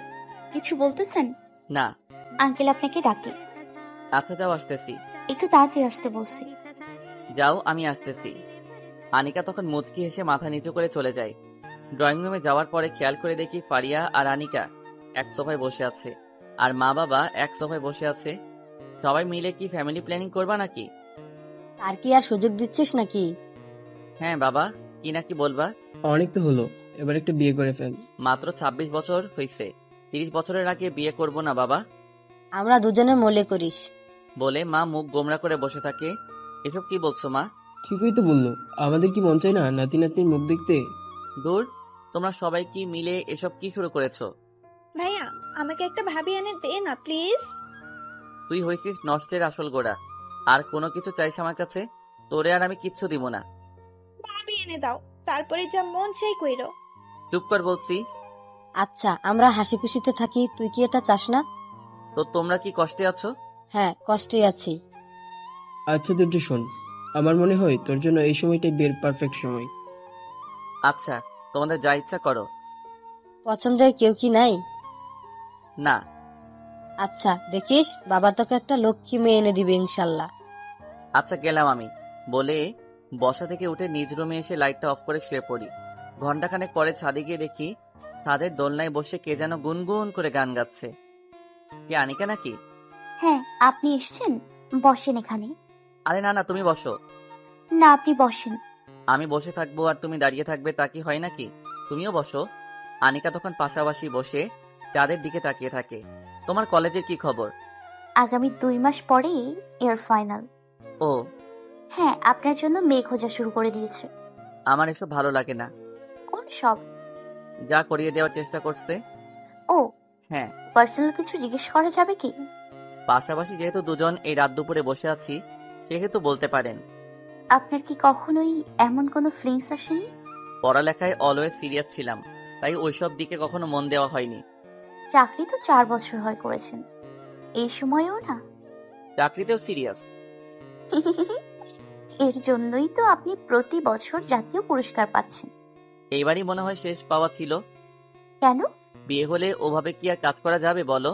কিছু বলতেছেন?
না।
আঙ্কেল আপনাকে ডাকে।
আচ্ছা যাও, আসতেছি।
একটু তাড়াতাড়ি আসতে বলছি।
যাও, আমি আসতেছি। আনিকা তখন মুচকি হেসে মাথা নিচু করে চলে যায়। ড্রয়িং রুমে যাওয়ার পরে খেয়াল করে দেখি ফারিয়া আর আনিকা এক সোফায় বসে আছে, আর মা বাবা এক সোফায় বসে আছে। সবাই মিলে কি ফ্যামিলি প্ল্যানিং করবা নাকি?
আর কি আর সুযোগ দিচ্ছিস নাকি?
হ্যাঁ বাবা, কি নাকি বলবা?
অনেক তো হলো, এবার একটা বিয়ে করে ফেল।
মাত্র 26 বছর হয়েছে, 30 বছরের আগে বিয়ে করব না বাবা।
আমরা দুজনে মলে করিস।
বলে মা মুখ গোমরা করে বসে থাকে। এসব কি বলছো মা?
ঠিকই তো বললো, আমাদের কি মন চায় না নাতি নাতনির মুখ দেখতে?
দূর, তোমরা সবাই কি মিলে এসব কি শুরু করেছো?
ভাইয়া, আমাকে একটা ভাবি এনে দে না প্লিজ।
তুই হয়েছিস নষ্টের আসল গোড়া। আর কোনো কিছু চাইছ আমার কাছে, তোরে আর আমি কিচ্ছু দিব না।
ভাবি এনে দাও, তারপরে যা মন চাই কইরো।
চুপ কর বলছি।
আচ্ছা, আমরা হাসি খুশিতে থাকি, তুই কি এটা চাস না?
তো তোমরা কি কষ্টে আছো?
হ্যাঁ, কষ্টে আছি।
আচ্ছা দুর্য শোন, আমার মনে হয় তোর জন্য এই সময়টাই বিয়ের পারফেক্ট সময়।
আচ্ছা, তোমাদের যা ইচ্ছা করো।
পছন্দের কেউ কি নাই?
না।
আচ্ছা দেখিস, বাবা তোকে একটা লক্ষ্মী মেয়ে এনে দিবে ইনশাল্লাহ।
আচ্ছা গেলাম আমি, বলে বসা থেকে উঠে নিজ রুমে এসে লাইটটা অফ করে শুয়ে পড়ি। ঘন্টাখানেক পরে ছাদে গিয়ে দেখি ছাদের দোলনায় বসে কে যেন গুনগুন করে গান গাচ্ছে। কে, আনিকা নাকি?
হ্যাঁ, আপনি এসেছেন, বসেন এখানে।
আরে না না, তুমি বসো।
না, আপনি বসেন।
আমি বসে থাকবো আর তুমি দাঁড়িয়ে থাকবে, তা কি হয় নাকি? তুমিও বসো। আনিকা তখন পাশাপাশি বসে চাঁদের দিকে তাকিয়ে থাকে। তোমার কলেজের কি খবর?
আগামী 2 মাস পরেই এর ফাইনাল।
ও,
হ্যাঁ, আপনার জন্য মেয়ে খোঁজা শুরু করে দিয়েছে।
আমার এসব ভালো লাগে না।
কোন সব?
যা করিয়ে দেওয়ার চেষ্টা করছে।
ও,
হ্যাঁ,
পার্সোনাল কিছু জিজ্ঞেস করা যাবে কি?
পাশাপাশি যেহেতু দুজন এই রাত দুপুরে বসে আছি, সেহেতু বলতে পারেন।
আপনার কি কখনোই এমন কোনো ফিলিংস আসেনি?
পড়ালেখায় অলওয়েজ সিরিয়াস ছিলাম, তাই ওইসব দিকে কখনো মন দেওয়া হয়নি।
চাকরি তো 4 বছর হয় করেছেন, এই সময়েও না?
চাকরিতেও সিরিয়াস।
এর জন্যই তো আপনি প্রতি বছর জাতীয় পুরস্কার পাচ্ছেন।
এইবারই মনে হয় শেষ পাওয়া ছিল।
কেন?
বিয়ে হলে ওভাবে কি আর কাজ করা যাবে বলো?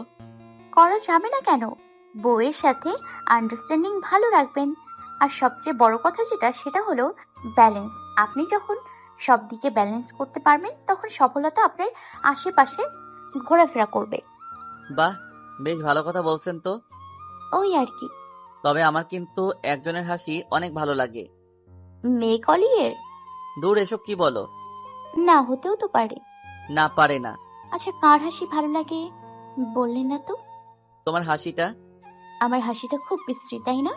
করা যাবে না কেন? বউয়ের সাথে আন্ডারস্ট্যান্ডিং ভালো রাখবেন। আর সবচেয়ে বড় কথা যেটা, সেটা হলো ব্যালেন্স। আপনি যখন সব দিকে ব্যালেন্স করতে পারবেন, তখন সফলতা আপনার আশেপাশে ঘোরাফেরা করবে।
বাহ, বেশ ভালো কথা বলছেন তো।
ওই আর কি।
তবে আমার কিন্তু একজনের হাসি অনেক ভালো লাগে।
মেয়ে কলিয়ের?
দূর, এসব কি বলো?
না, হতেও তো পারে।
না, পারে না।
আচ্ছা, কার হাসি ভালো লাগে বললেন না তো?
তোমার হাসিটা
আমার হাসিটা খুব বিশ্রী, তাই না?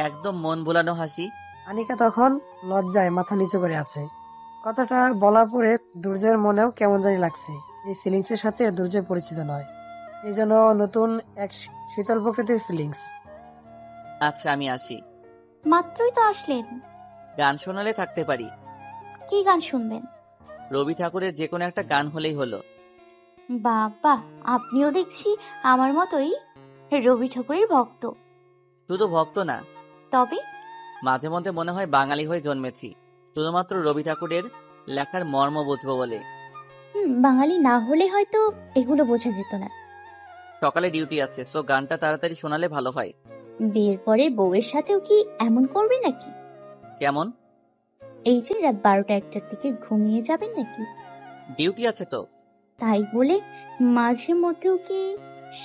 একদম মন ভোলানো হাসি।
আনিকা তখন লজ্জায় মাথা নিচু করে আছে। কথাটা বলা পরে দুর্জয়ের মনেও কেমন জানি লাগছে। এই ফিলিংসের সাথে দুর্জয় পরিচিত নয়, এই জন্য নতুন এক শীতল প্রকৃতির ফিলিংস।
আচ্ছা, আমি আসি।
মাত্রই তো আসলেন।
গান শোনালে থাকতে পারি।
কি গান শুনবেন?
রবি ঠাকুরের যে কোনো একটা গান হলেই হলো।
বাবা, আপনিও দেখছি আমার মতোই রবি ঠাকুরের ভক্ত।
শুধু ভক্ত না,
তবে
মাঝে মধ্যে মনে হয় বাঙালি হয়ে জন্মেছি শুধুমাত্র রবি ঠাকুরের লেখার মর্ম বুঝবো বলে।
বাঙালি না হলে হয়তো এগুলো বোঝা যেত না।
সকালে ডিউটি আছে, সো গানটা তাড়াতাড়ি শোনালে ভালো হয়।
বিয়ের পরে বউয়ের সাথেও কি এমন করবে নাকি?
কেমন?
এই যে রাত 12টা-1টার দিকে ঘুমিয়ে যাবেন নাকি?
ডিউটি আছে তো।
তাই বলে মাঝে মধ্যেও কি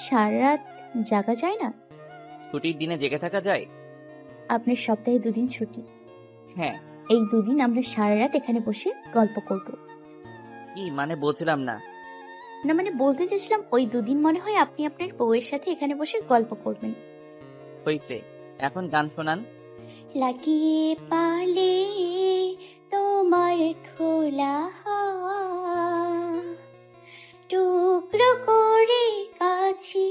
সারা রাত জাগা যায় না?
ছুটির দিনে জেগে থাকা যায়?
আপনার সপ্তাহে 2 দিন ছুটি।
হ্যাঁ।
এই 2 দিন আমরা সারা রাত এখানে বসে গল্প করব।
কি মানে, বুঝলাম না।
না মানে বলতে চাইছিলাম, ওই 2 দিন মনে হয় আপনি আপনার বউয়ের সাথে এখানে বসে গল্প করবেন।
হইছে, এখন গান শোনান।
লাগিয়ে পালে তোমার খোলা হাওয়া, টুকরো করে কাছি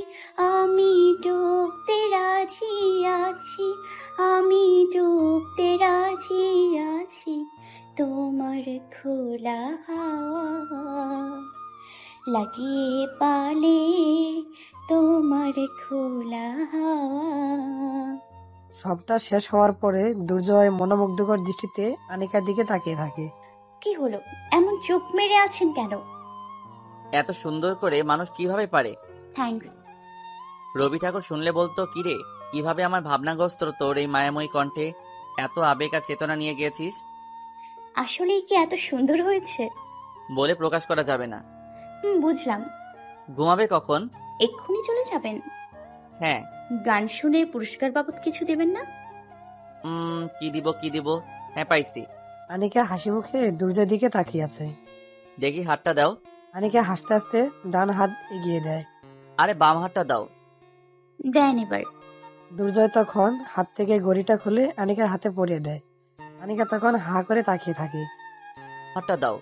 আমি ডুবতে রাজি আছি, আমি ডুবতে রাজি আছি তোমার খোলা হাওয়া, লাগিয়ে পালে তোমার খোলা হাওয়া।
সবটা শেষ হওয়ার পরে দুর্জয় মনোমুগ্ধকর দৃষ্টিতে আনিকার দিকে তাকিয়ে থাকে।
কি হলো, এমন চুপ মেরে আছেন কেন?
এত সুন্দর করে মানুষ কিভাবে পারে?
থ্যাঙ্কস।
রবি ঠাকুর শুনলে বলতো, কিরে কিভাবে আমার ভাবনাগ্রস্ত তোর এই মায়াময়ী কণ্ঠে এত আবেগ আর চেতনা নিয়ে গিয়েছিস।
আসলেই কি এত সুন্দর হয়েছে?
বলে প্রকাশ করা যাবে না।
বুঝলাম।
ঘুমাবে কখন?
এক্ষুনি চলে যাবেন?
হ্যাঁ।
গান শুনে পুরস্কার বাবদ কিছু দেবেন না?
কি দিব? হ্যাঁ, পাইছি।
আনিকা হাসি মুখে দুর্জয়ের দিকে তাকিয়ে আছে।
দেখি হাতটা দাও।
আনিকা হাসতে হাসতে ডান হাত এগিয়ে দেয়।
আরে বাম হাতটা দাও।
দেন এবার।
দুর্জয় তখন হাত থেকে ঘড়িটা খুলে আনিকার হাতে পরিয়ে দেয়। আনিকা তখন হা করে তাকিয়ে থাকে।
হাতটা দাও।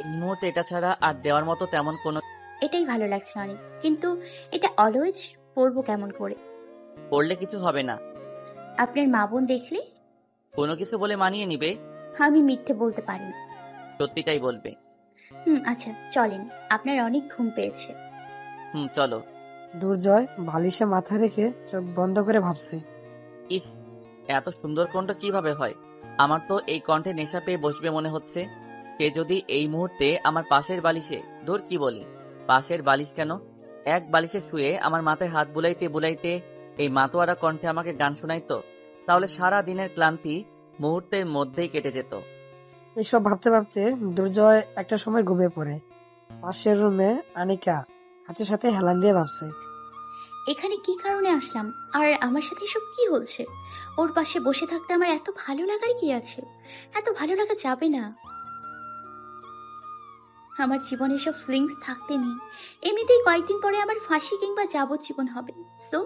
এই মুহূর্তে এটা ছাড়া আর দেওয়ার মতো তেমন কোনো।
এটাই ভালো লাগছে অনেক, কিন্তু এটা অলওয়েজ পরবো কেমন করে?
পড়লে কিছু হবে না।
আপনার মা বোন দেখলে?
কোনো কিছু বলে মানিয়ে নিবে?
আমি মিথ্যে বলতে পারি না।
সত্যিটাই বলবে।
আচ্ছা চলেন, আপনার অনেক ঘুম পেয়েছে।
চলো।
দুর্জয় বালিশে মাথা রেখে চোখ বন্ধ করে ভাবছে।
ইস, এত সুন্দর কণ্ঠ কিভাবে হয়? আমার তো এই কণ্ঠে নেশা পেয়ে বসবে মনে হচ্ছে। সে যদি এই মুহূর্তে আমার পাশের বালিশে, ধর কি বলি, পাশের বালিশ কেন, এক বালিশে শুয়ে আমার মাথায় হাত বুলাইতে বুলাইতে এই মাতোয়ারা কণ্ঠে আমাকে গান শোনাইতো, তাহলে সারা দিনের ক্লান্তি মুহূর্তের মধ্যেই কেটে যেত।
এসব ভাবতে ভাবতে দুর্জয় একটা সময় ঘুমিয়ে পড়ে। পাশের রুমে আনিকা হাতের সাথে হেলান দিয়ে ভাবছে।
এখানে কি কারণে আসলাম, আর আমার সাথে এসব কি হচ্ছে? ওর পাশে বসে থাকতে আমার এত ভালো লাগার কি আছে? এত ভালো লাগা যাবে না। আমার জীবনে এসব ফিলিংস থাকতে নেই। এমনিতেই কয়েকদিন পরে আমার ফাঁসি কিংবা যাবজ্জীবন হবে। সো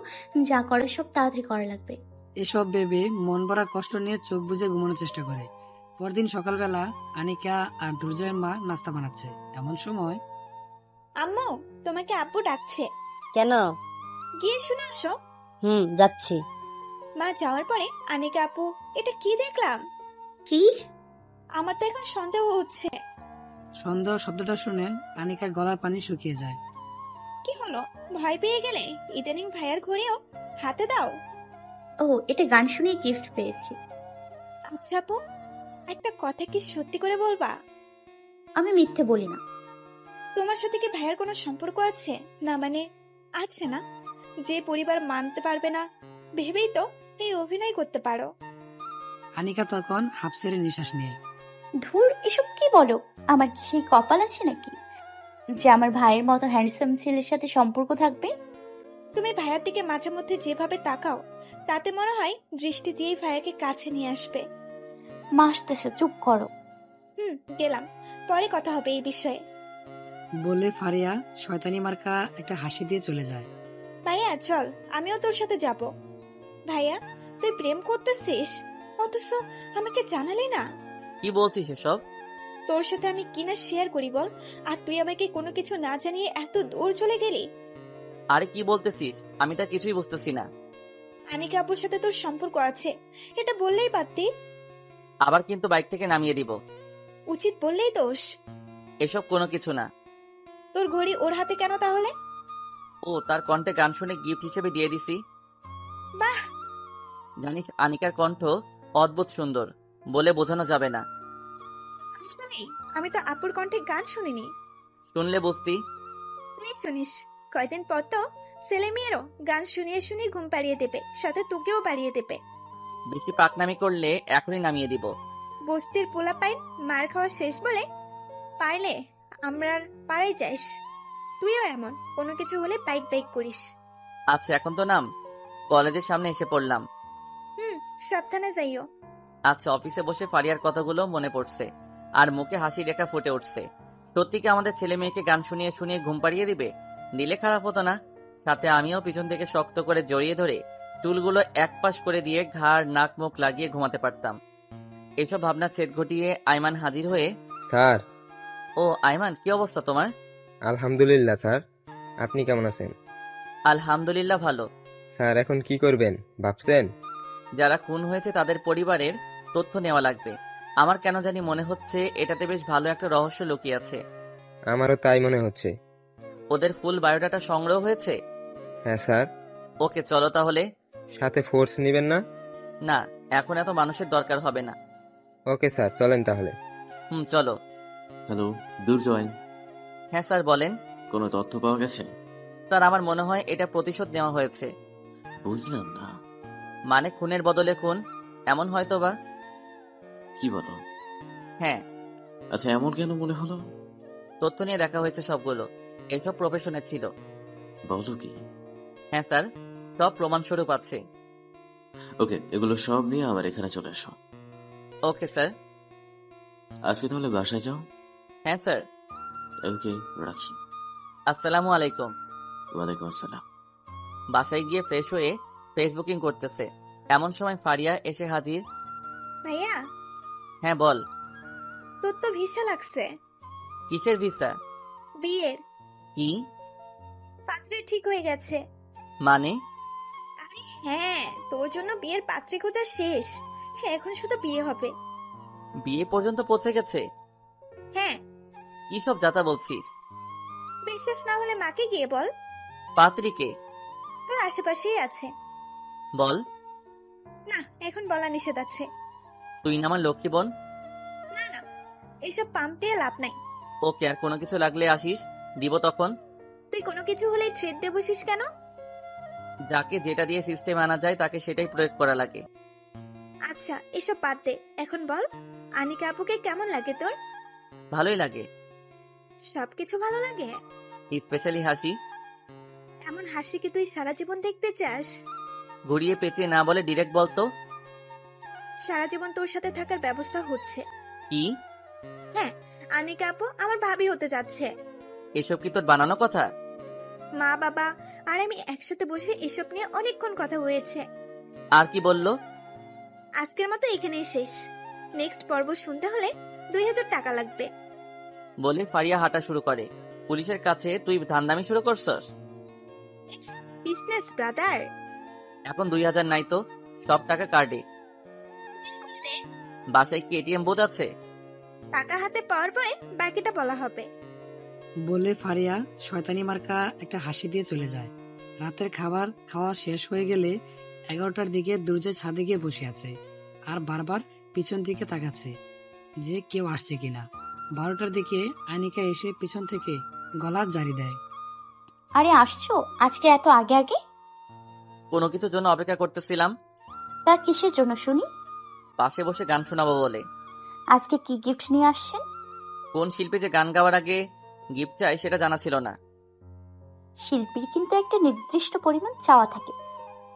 যা করার সব তাড়াতাড়ি করা লাগবে।
এসব ভেবে মন ভরা কষ্ট নিয়ে চোখ বুজে ঘুমানোর চেষ্টা করে। পরদিন সকালবেলা আনিকা আর দুর্জয়ের মা নাস্তা বানাচ্ছে। এমন সময়
আম্মু, তোমাকে আব্বু ডাকছে।
কেন?
গিয়ে শুনে আসো।
যাচ্ছি।
মা যাওয়ার পরে আনিকা আপু, এটা কি দেখলাম?
কি?
আমার তো এখন সন্দেহ হচ্ছে।
সন্দেহ শব্দটা শুনে আনিকার গলার পানি শুকিয়ে যায়।
কি হলো, ভয় পেয়ে গেলে? ইদানিং ভাইয়ার ঘড়িও হাতে দাও।
ও, এটা গান শুনিয়ে গিফট পেয়েছি।
আচ্ছা আপু, একটা কথা কি সত্যি করে বলবা?
আমি মিথ্যে বলি না।
তোমার সাথে কি ভাইয়ার কোনো সম্পর্ক আছে? না মানে আছে না? যে পরিবার মানতে পারবে না ভেবেই তো এই অভিনয় করতে পারো।
আনিকা তখন হাফ ছেড়ে নিঃশ্বাস নিয়ে।
ধুর, এসব কি বলো? আমার কি সেই কপাল আছে নাকি যে আমার ভাইয়ের মতো হ্যান্ডসাম ছেলের সাথে সম্পর্ক থাকবে?
তুমি ভাইয়ার দিকে মাঝে মধ্যে যেভাবে তাকাও, তাতে মনে হয় দৃষ্টি দিয়েই ভাইয়াকে কাছে নিয়ে আসবে।
মাসতেছে, চুপ করো।
গেলাম, পরে কথা হবে এই বিষয়ে।
বলে ফারিয়া শয়তানি মার্কা একটা হাসি দিয়ে চলে যায়।
ভাইয়া চল, আমিও তোর সাথে যাব। ভাইয়া, তুই প্রেম করতেছিস, অথচ আমাকে জানালি না।
কি বলছিস এসব?
তোর সাথে আমি কিনা শেয়ার করি বল, আর তুই আমাকে কোনো কিছু না জানিয়ে এত দূর চলে গেলি।
আরে কি বলতেছিস? আমি তা কিছুই বুঝতেছি না।
আনিকা আপুর সাথে তোর সম্পর্ক আছে, এটা বললেই পারতি।
আবার কিন্তু বাইক থেকে নামিয়ে দিব।
উচিত বললেই দোষ।
এসব কোনো কিছু না।
তোর ঘড়ি ওর হাতে কেন তাহলে?
ও, তার কণ্ঠে গান শুনে গিফট হিসেবে দিয়ে দিছি।
বাহ!
জানিস, আনিকার কণ্ঠ অদ্ভুত সুন্দর, বলে বোঝানো যাবে না।
আসলে আমি তো আপুর কণ্ঠে গান শুনিনি।
শুনলে বুঝতি।
তুই শুনিস, কয়দিন পর তো ছেলে মেয়েরও গান শুনিয়ে শুনিয়ে ঘুম পাড়িয়ে দেবে, সাথে তোকেও পাড়িয়ে দেবে।
বেশি পাকনামি করলে এখনই নামিয়ে দিব।
বস্তির পোলা পাইন মার খাওয়া শেষ বলে পাইলে আমরার পাড়ায় যাইস। তুইও এমন, কোনো কিছু হলে বাইক বাইক করিস।
আচ্ছা, এখন তো নাম। কলেজের সামনে এসে পড়লাম।
সাবধানে যাইও।
আচ্ছা, অফিসে বসে ফারিয়ার কথাগুলো মনে পড়ছে, আর মুখে হাসি রেখা ফুটে উঠছে। সত্যি কি আমাদের ছেলে মেয়েকে গান শুনিয়ে শুনিয়ে ঘুম পাড়িয়ে দিবে? দিলে খারাপ হতো না। সাথে আমিও পিছন থেকে শক্ত করে জড়িয়ে ধরে চুলগুলো এক পাশ করে দিয়ে ঘাড় নাক মুখ লাগিয়ে ঘুমাতে পারতাম। এসব ভাবনা ছেদ ঘটিয়ে আইমান হাজির হয়ে।
স্যার।
ও আইমান, কি অবস্থা তোমার?
আলহামদুলিল্লাহ স্যার, আপনি কেমন আছেন?
আলহামদুলিল্লাহ ভালো।
স্যার এখন কি করবেন ভাবছেন?
যারা খুন হয়েছে তাদের পরিবারের তথ্য নেওয়া লাগবে। আমার কেন জানি মনে হচ্ছে এটাতে বেশ ভালো একটা রহস্য লুকিয়ে আছে।
আমারও তাই মনে হচ্ছে।
ওদের ফুল বায়োডাটা সংগ্রহ হয়েছে?
হ্যাঁ স্যার।
ওকে, চলো তাহলে।
সাথে ফোর্স নেবেন না?
না, এখন এত মানুষের দরকার হবে না।
ওকে স্যার, চলেন তাহলে।
চলো।
হ্যালো দুর্জয়।
হ্যাঁ স্যার, বলেন।
কোনো তথ্য পাওয়া গেছে?
স্যার, আমার মনে হয় এটা প্রতিশোধ নেওয়া হয়েছে।
বুঝলাম না।
মানে খুনের বদলে খুন, এমন হয়তো বা।
কি বলো?
হ্যাঁ।
আচ্ছা, এমন কেন মনে হলো?
তথ্য নিয়ে দেখা হয়েছে সবগুলো, এইসব প্রফেশনের ছিল।
বলো কি?
হ্যাঁ স্যার, সব প্রমাণস্বরূপ আছে।
ওকে, এগুলো সব নিয়ে আমার এখানে চলে এসো।
Okay sir.
আজকে তাহলে বাসায় যাও।
হ্যাঁ স্যার।
ওকে, রাখি।
আসসালামু আলাইকুম।
ওয়ালাইকুম আসসালাম।
বাসায় গিয়ে ফ্রেশ হয়ে ফেসবুকিং করতেছে, এমন সময় ফারিয়া এসে হাজির।
ভাইয়া।
হ্যাঁ বল।
তোর তো ভিসা লাগছে।
কিসের ভিসা?
বিয়ের।
কি?
পাত্রে ঠিক হয়ে গেছে।
মানে?
হ্যাঁ, তোর জন্য বিয়ের পাত্রী খোঁজা শেষ। হ্যাঁ, এখন শুধু বিয়ে হবে।
বিয়ে পর্যন্ত পৌঁছে গেছে?
হ্যাঁ।
কি সব যাতা বলছিস?
বিশ্বাস না হলে মাকে গিয়ে বল।
পাত্রীকে?
তোর আশেপাশেই আছে।
বল।
না, এখন বলা নিষেধ আছে।
তুই না আমার লক্ষ্মী বোন।
না না, এসব পাম্প দিয়ে লাভ নাই।
ওকে, আর কোনো কিছু লাগলে আসিস, দিব তখন।
তুই কোনো কিছু হলেই থ্রেট দিয়ে বসিস কেন?
যাকে যেটা দিয়ে সিস্টেম আনা যায় তাকে সেটাই প্রয়োগ করা লাগে।
আচ্ছা, এসব বাদ দে, এখন বল আনিকা আপুকে কেমন লাগে তোর?
ভালোই লাগে।
সবকিছু ভালো লাগে?
স্পেশালি হাসি।
এমন হাসি কি তুই সারা জীবন দেখতে চাস?
ঘুরিয়ে পেঁচিয়ে না বলে ডিরেক্ট বলতো।
সারা জীবন তোর সাথে থাকার ব্যবস্থা হচ্ছে।
কি?
হ্যাঁ, আনিকা আপু আমার ভাবি হতে যাচ্ছে।
এসব কি তোর বানানো কথা?
মা বাবা আর আমি একসাথে বসে এসব নিয়ে অনেকক্ষণ কথা হয়েছে।
আর কি বললো?
আজকের মতো এখানেই শেষ। নেক্সট পর্ব শুনতে হলে 2000 টাকা লাগবে।
বলে ফারিয়া হাঁটা শুরু করে। পুলিশের কাছে তুই ধান্দামি শুরু করছস?
Business brother.
এখন 2000 নাই তো, সব টাকা কার্ডে। বাসায় কি এটিএম বুথ আছে?
টাকা হাতে পাওয়ার পরে বাকিটা বলা হবে।
বলে ফারিয়া শয়তানি মার্কা একটা হাসি দিয়ে চলে যায়। রাতের খাবার খাওয়া শেষ হয়ে গেলে 11টার দিকে দুর্জয় ছাদে গিয়ে বসে আছে আর বারবার পিছন দিকে তাকাচ্ছে যে কেউ আসছে কিনা। 12টার দিকে আনিকা এসে পিছন থেকে গলা জারি দেয়।
আরে আসছো আজকে এত আগে আগে?
কোনো কিছুর জন্য অপেক্ষা করতেছিলাম।
তা কিসের জন্য শুনি?
পাশে বসে গান শোনাবো বলে।
আজকে কি গিফট নিয়ে আসছেন?
কোন শিল্পী যে গান গাওয়ার আগে গিফট চাই সেটা জানা ছিল না।
শিল্পীর কিন্তু একটা নির্দিষ্ট পরিমাণ চাওয়া থাকে।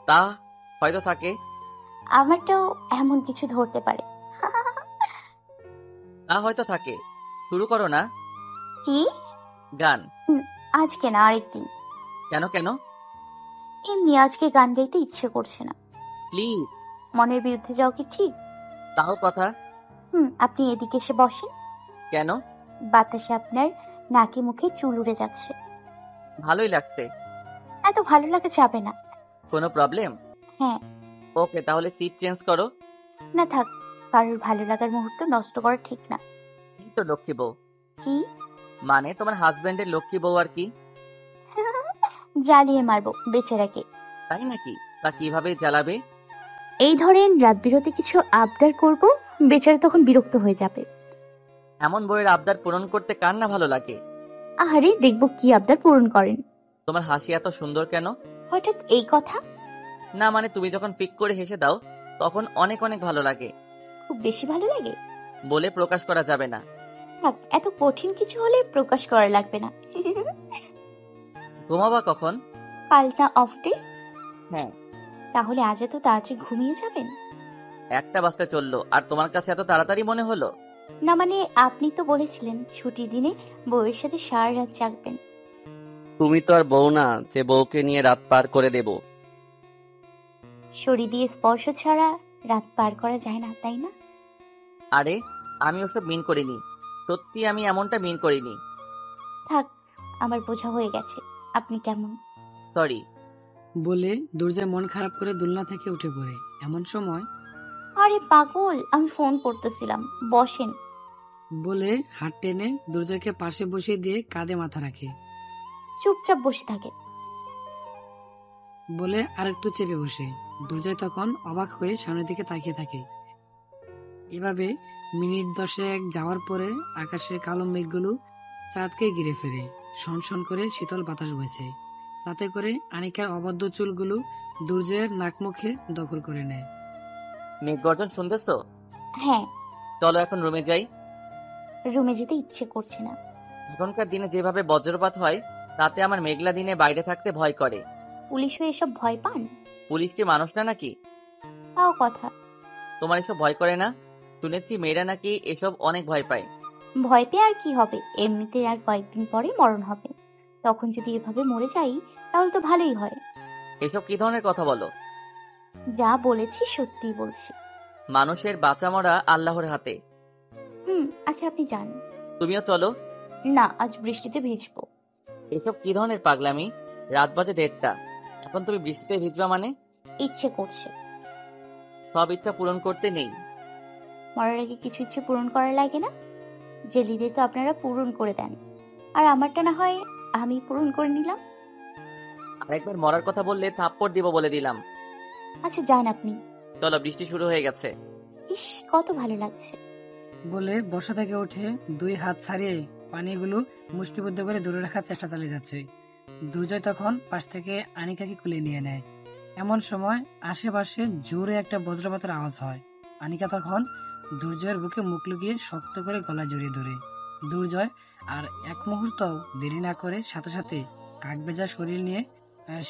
তা হয়তো থাকে।
আমারটাও এমন কিছু ধরতে পারে।
তা হয়তো থাকে। শুরু করো না
কি
গান।
আজকে না, আরেকদিন।
কেন কেন?
এমনি আজকে গান গাইতে ইচ্ছে করছে না।
প্লিজ।
মনের বিরুদ্ধে যাও কি ঠিক?
তাও কথা।
আপনি এদিকে এসে বসেন।
কেন?
বাতাসে আপনার নাকে মুখে চুল উড়ে যাচ্ছে।
ভালোই লাগছে।
এত ভালো লাগা যাবে না।
কোনো প্রবলেম?
হ্যাঁ।
ওকে, তাহলে সিট চেঞ্জ করো।
না থাক, কারোর ভালো লাগার মুহূর্ত নষ্ট করা ঠিক না।
এই তো লক্ষ্মী বউ।
কি
মানে তোমার হাজবেন্ডের লক্ষ্মী বউ আর কি।
জ্বালিয়ে মারবো বেচারাকে।
তাই নাকি? তা কিভাবে জ্বালাবে?
এই ধরেন রাত বিরতে কিছু আবদার করব, বেচারা তখন বিরক্ত হয়ে যাবে।
এমন বইয়ের আবদার পূরণ করতে কার না ভালো লাগে?
আহারে, দেখবো কি আবদার পূরণ করেন।
তোমার হাসি এত সুন্দর কেন?
হঠাৎ এই কথা?
না মানে তুমি যখন পিক করে হেসে দাও তখন অনেক অনেক ভালো লাগে।
খুব বেশি ভালো লাগে?
বলে প্রকাশ করা যাবে না।
থাক, এত কঠিন কিছু হলে প্রকাশ করা লাগবে না।
ঘুমাবা কখন?
কালটা অফ ডে।
হ্যাঁ।
তাহলে আজ এত তাড়াতাড়ি ঘুমিয়ে যাবেন?
1টা বাজতে চললো আর তোমার কাছে এত তাড়াতাড়ি মনে হলো?
না মানে আপনি তো বলেছিলেন ছুটির দিনে বউয়ের সাথে সারা রাত জাগবেন।
তুমি তো আর বউ না যে বউকে নিয়ে রাত পার করে দেব।
শরীর দিয়ে স্পর্শ ছাড়া রাত পার করা যায় না, তাই না?
আরে আমি ওসব মিন করিনি, সত্যি আমি এমনটা মিন করিনি।
থাক, আমার বোঝা হয়ে গেছে আপনি কেমন।
সরি।
বলে দুর্জয় মন খারাপ করে দোলনা থেকে উঠে পড়ে। এমন সময়
আরে পাগল, আমি ফোন করতেছিলাম, বসেন।
বলে হাত টেনে দুর্জয়কে পাশে বসিয়ে দিয়ে কাঁধে মাথা রাখে।
চুপচাপ বসে থাকে।
বলে আরেকটু চেপে বসে। দুর্জয় তখন অবাক হয়ে সামনের দিকে তাকিয়ে থাকে। এভাবে মিনিট 10 যাওয়ার পরে আকাশের কালো মেঘগুলো চাঁদকে ঘিরে ফেলে। সনসন করে শীতল বাতাস বইছে। তাতে করে আনিকার অবাধ্য চুলগুলো দুর্জয়ের নাক মুখে দখল করে নেয়।
মেঘ গর্জন শুনতেছো?
হ্যাঁ।
চলো এখন রুমে যাই।
রুমে যেতে ইচ্ছে করছে না।
এখনকার দিনে যেভাবে বজ্রপাত হয় তাতে আমার মেঘলা দিনে বাইরে থাকতে ভয় করে।
পুলিশ হয়ে এসব ভয় পান?
পুলিশ কি মানুষ না নাকি?
তাও কথা।
তোমার এসব ভয় করে না? শুনেছি মেয়েরা নাকি এসব অনেক ভয় পায়।
ভয় পেয়ে আর কি হবে, এমনিতে আর কয়েকদিন পরে মরণ হবে। তখন যদি এভাবে মরে যাই তাহলে তো ভালোই হয়।
এসব কি ধরনের কথা বলো?
যা বলেছি সত্যি বলছি।
মানুষের বাঁচা মরা আল্লাহর হাতে।
আচ্ছা আপনি যান।
তুমিও চলো।
না, আজ বৃষ্টিতে ভিজবো।
এসব কি ধরনের পাগলামি? রাত বাজে 1:30, এখন তুমি বৃষ্টিতে ভিজবা মানে?
ইচ্ছে করছে।
সব ইচ্ছা পূরণ করতে নেই।
মরার আগে কিছু ইচ্ছে পূরণ করা লাগে না? জেলিদের তো আপনারা পূরণ করে দেন, আর আমারটা না হয় আমি পূরণ করে নিলাম।
আরেকবার মরার কথা বললে থাপ্পড় দিব বলে দিলাম।
আচ্ছা যান আপনি।
চলো, বৃষ্টি শুরু হয়ে গেছে।
ইস, কত ভালো লাগছে।
বলে বসা থেকে উঠে 2 হাত ছাড়িয়ে পানিগুলো মুষ্টিবদ্ধ করে দূরে রাখার চেষ্টা চালিয়ে যাচ্ছে। দুর্জয় তখন পাশ থেকে আনিকাকে কুলে নিয়ে নেয়। এমন সময় আশেপাশে জোরে একটা বজ্রপাতের আওয়াজ হয়। আনিকা তখন দুর্জয়ের বুকে মুখ লুকিয়ে শক্ত করে গলা জড়িয়ে ধরে। দুর্জয় আর এক মুহূর্ত দেরি না করে সাথে সাথে কাকভেজা শরীর নিয়ে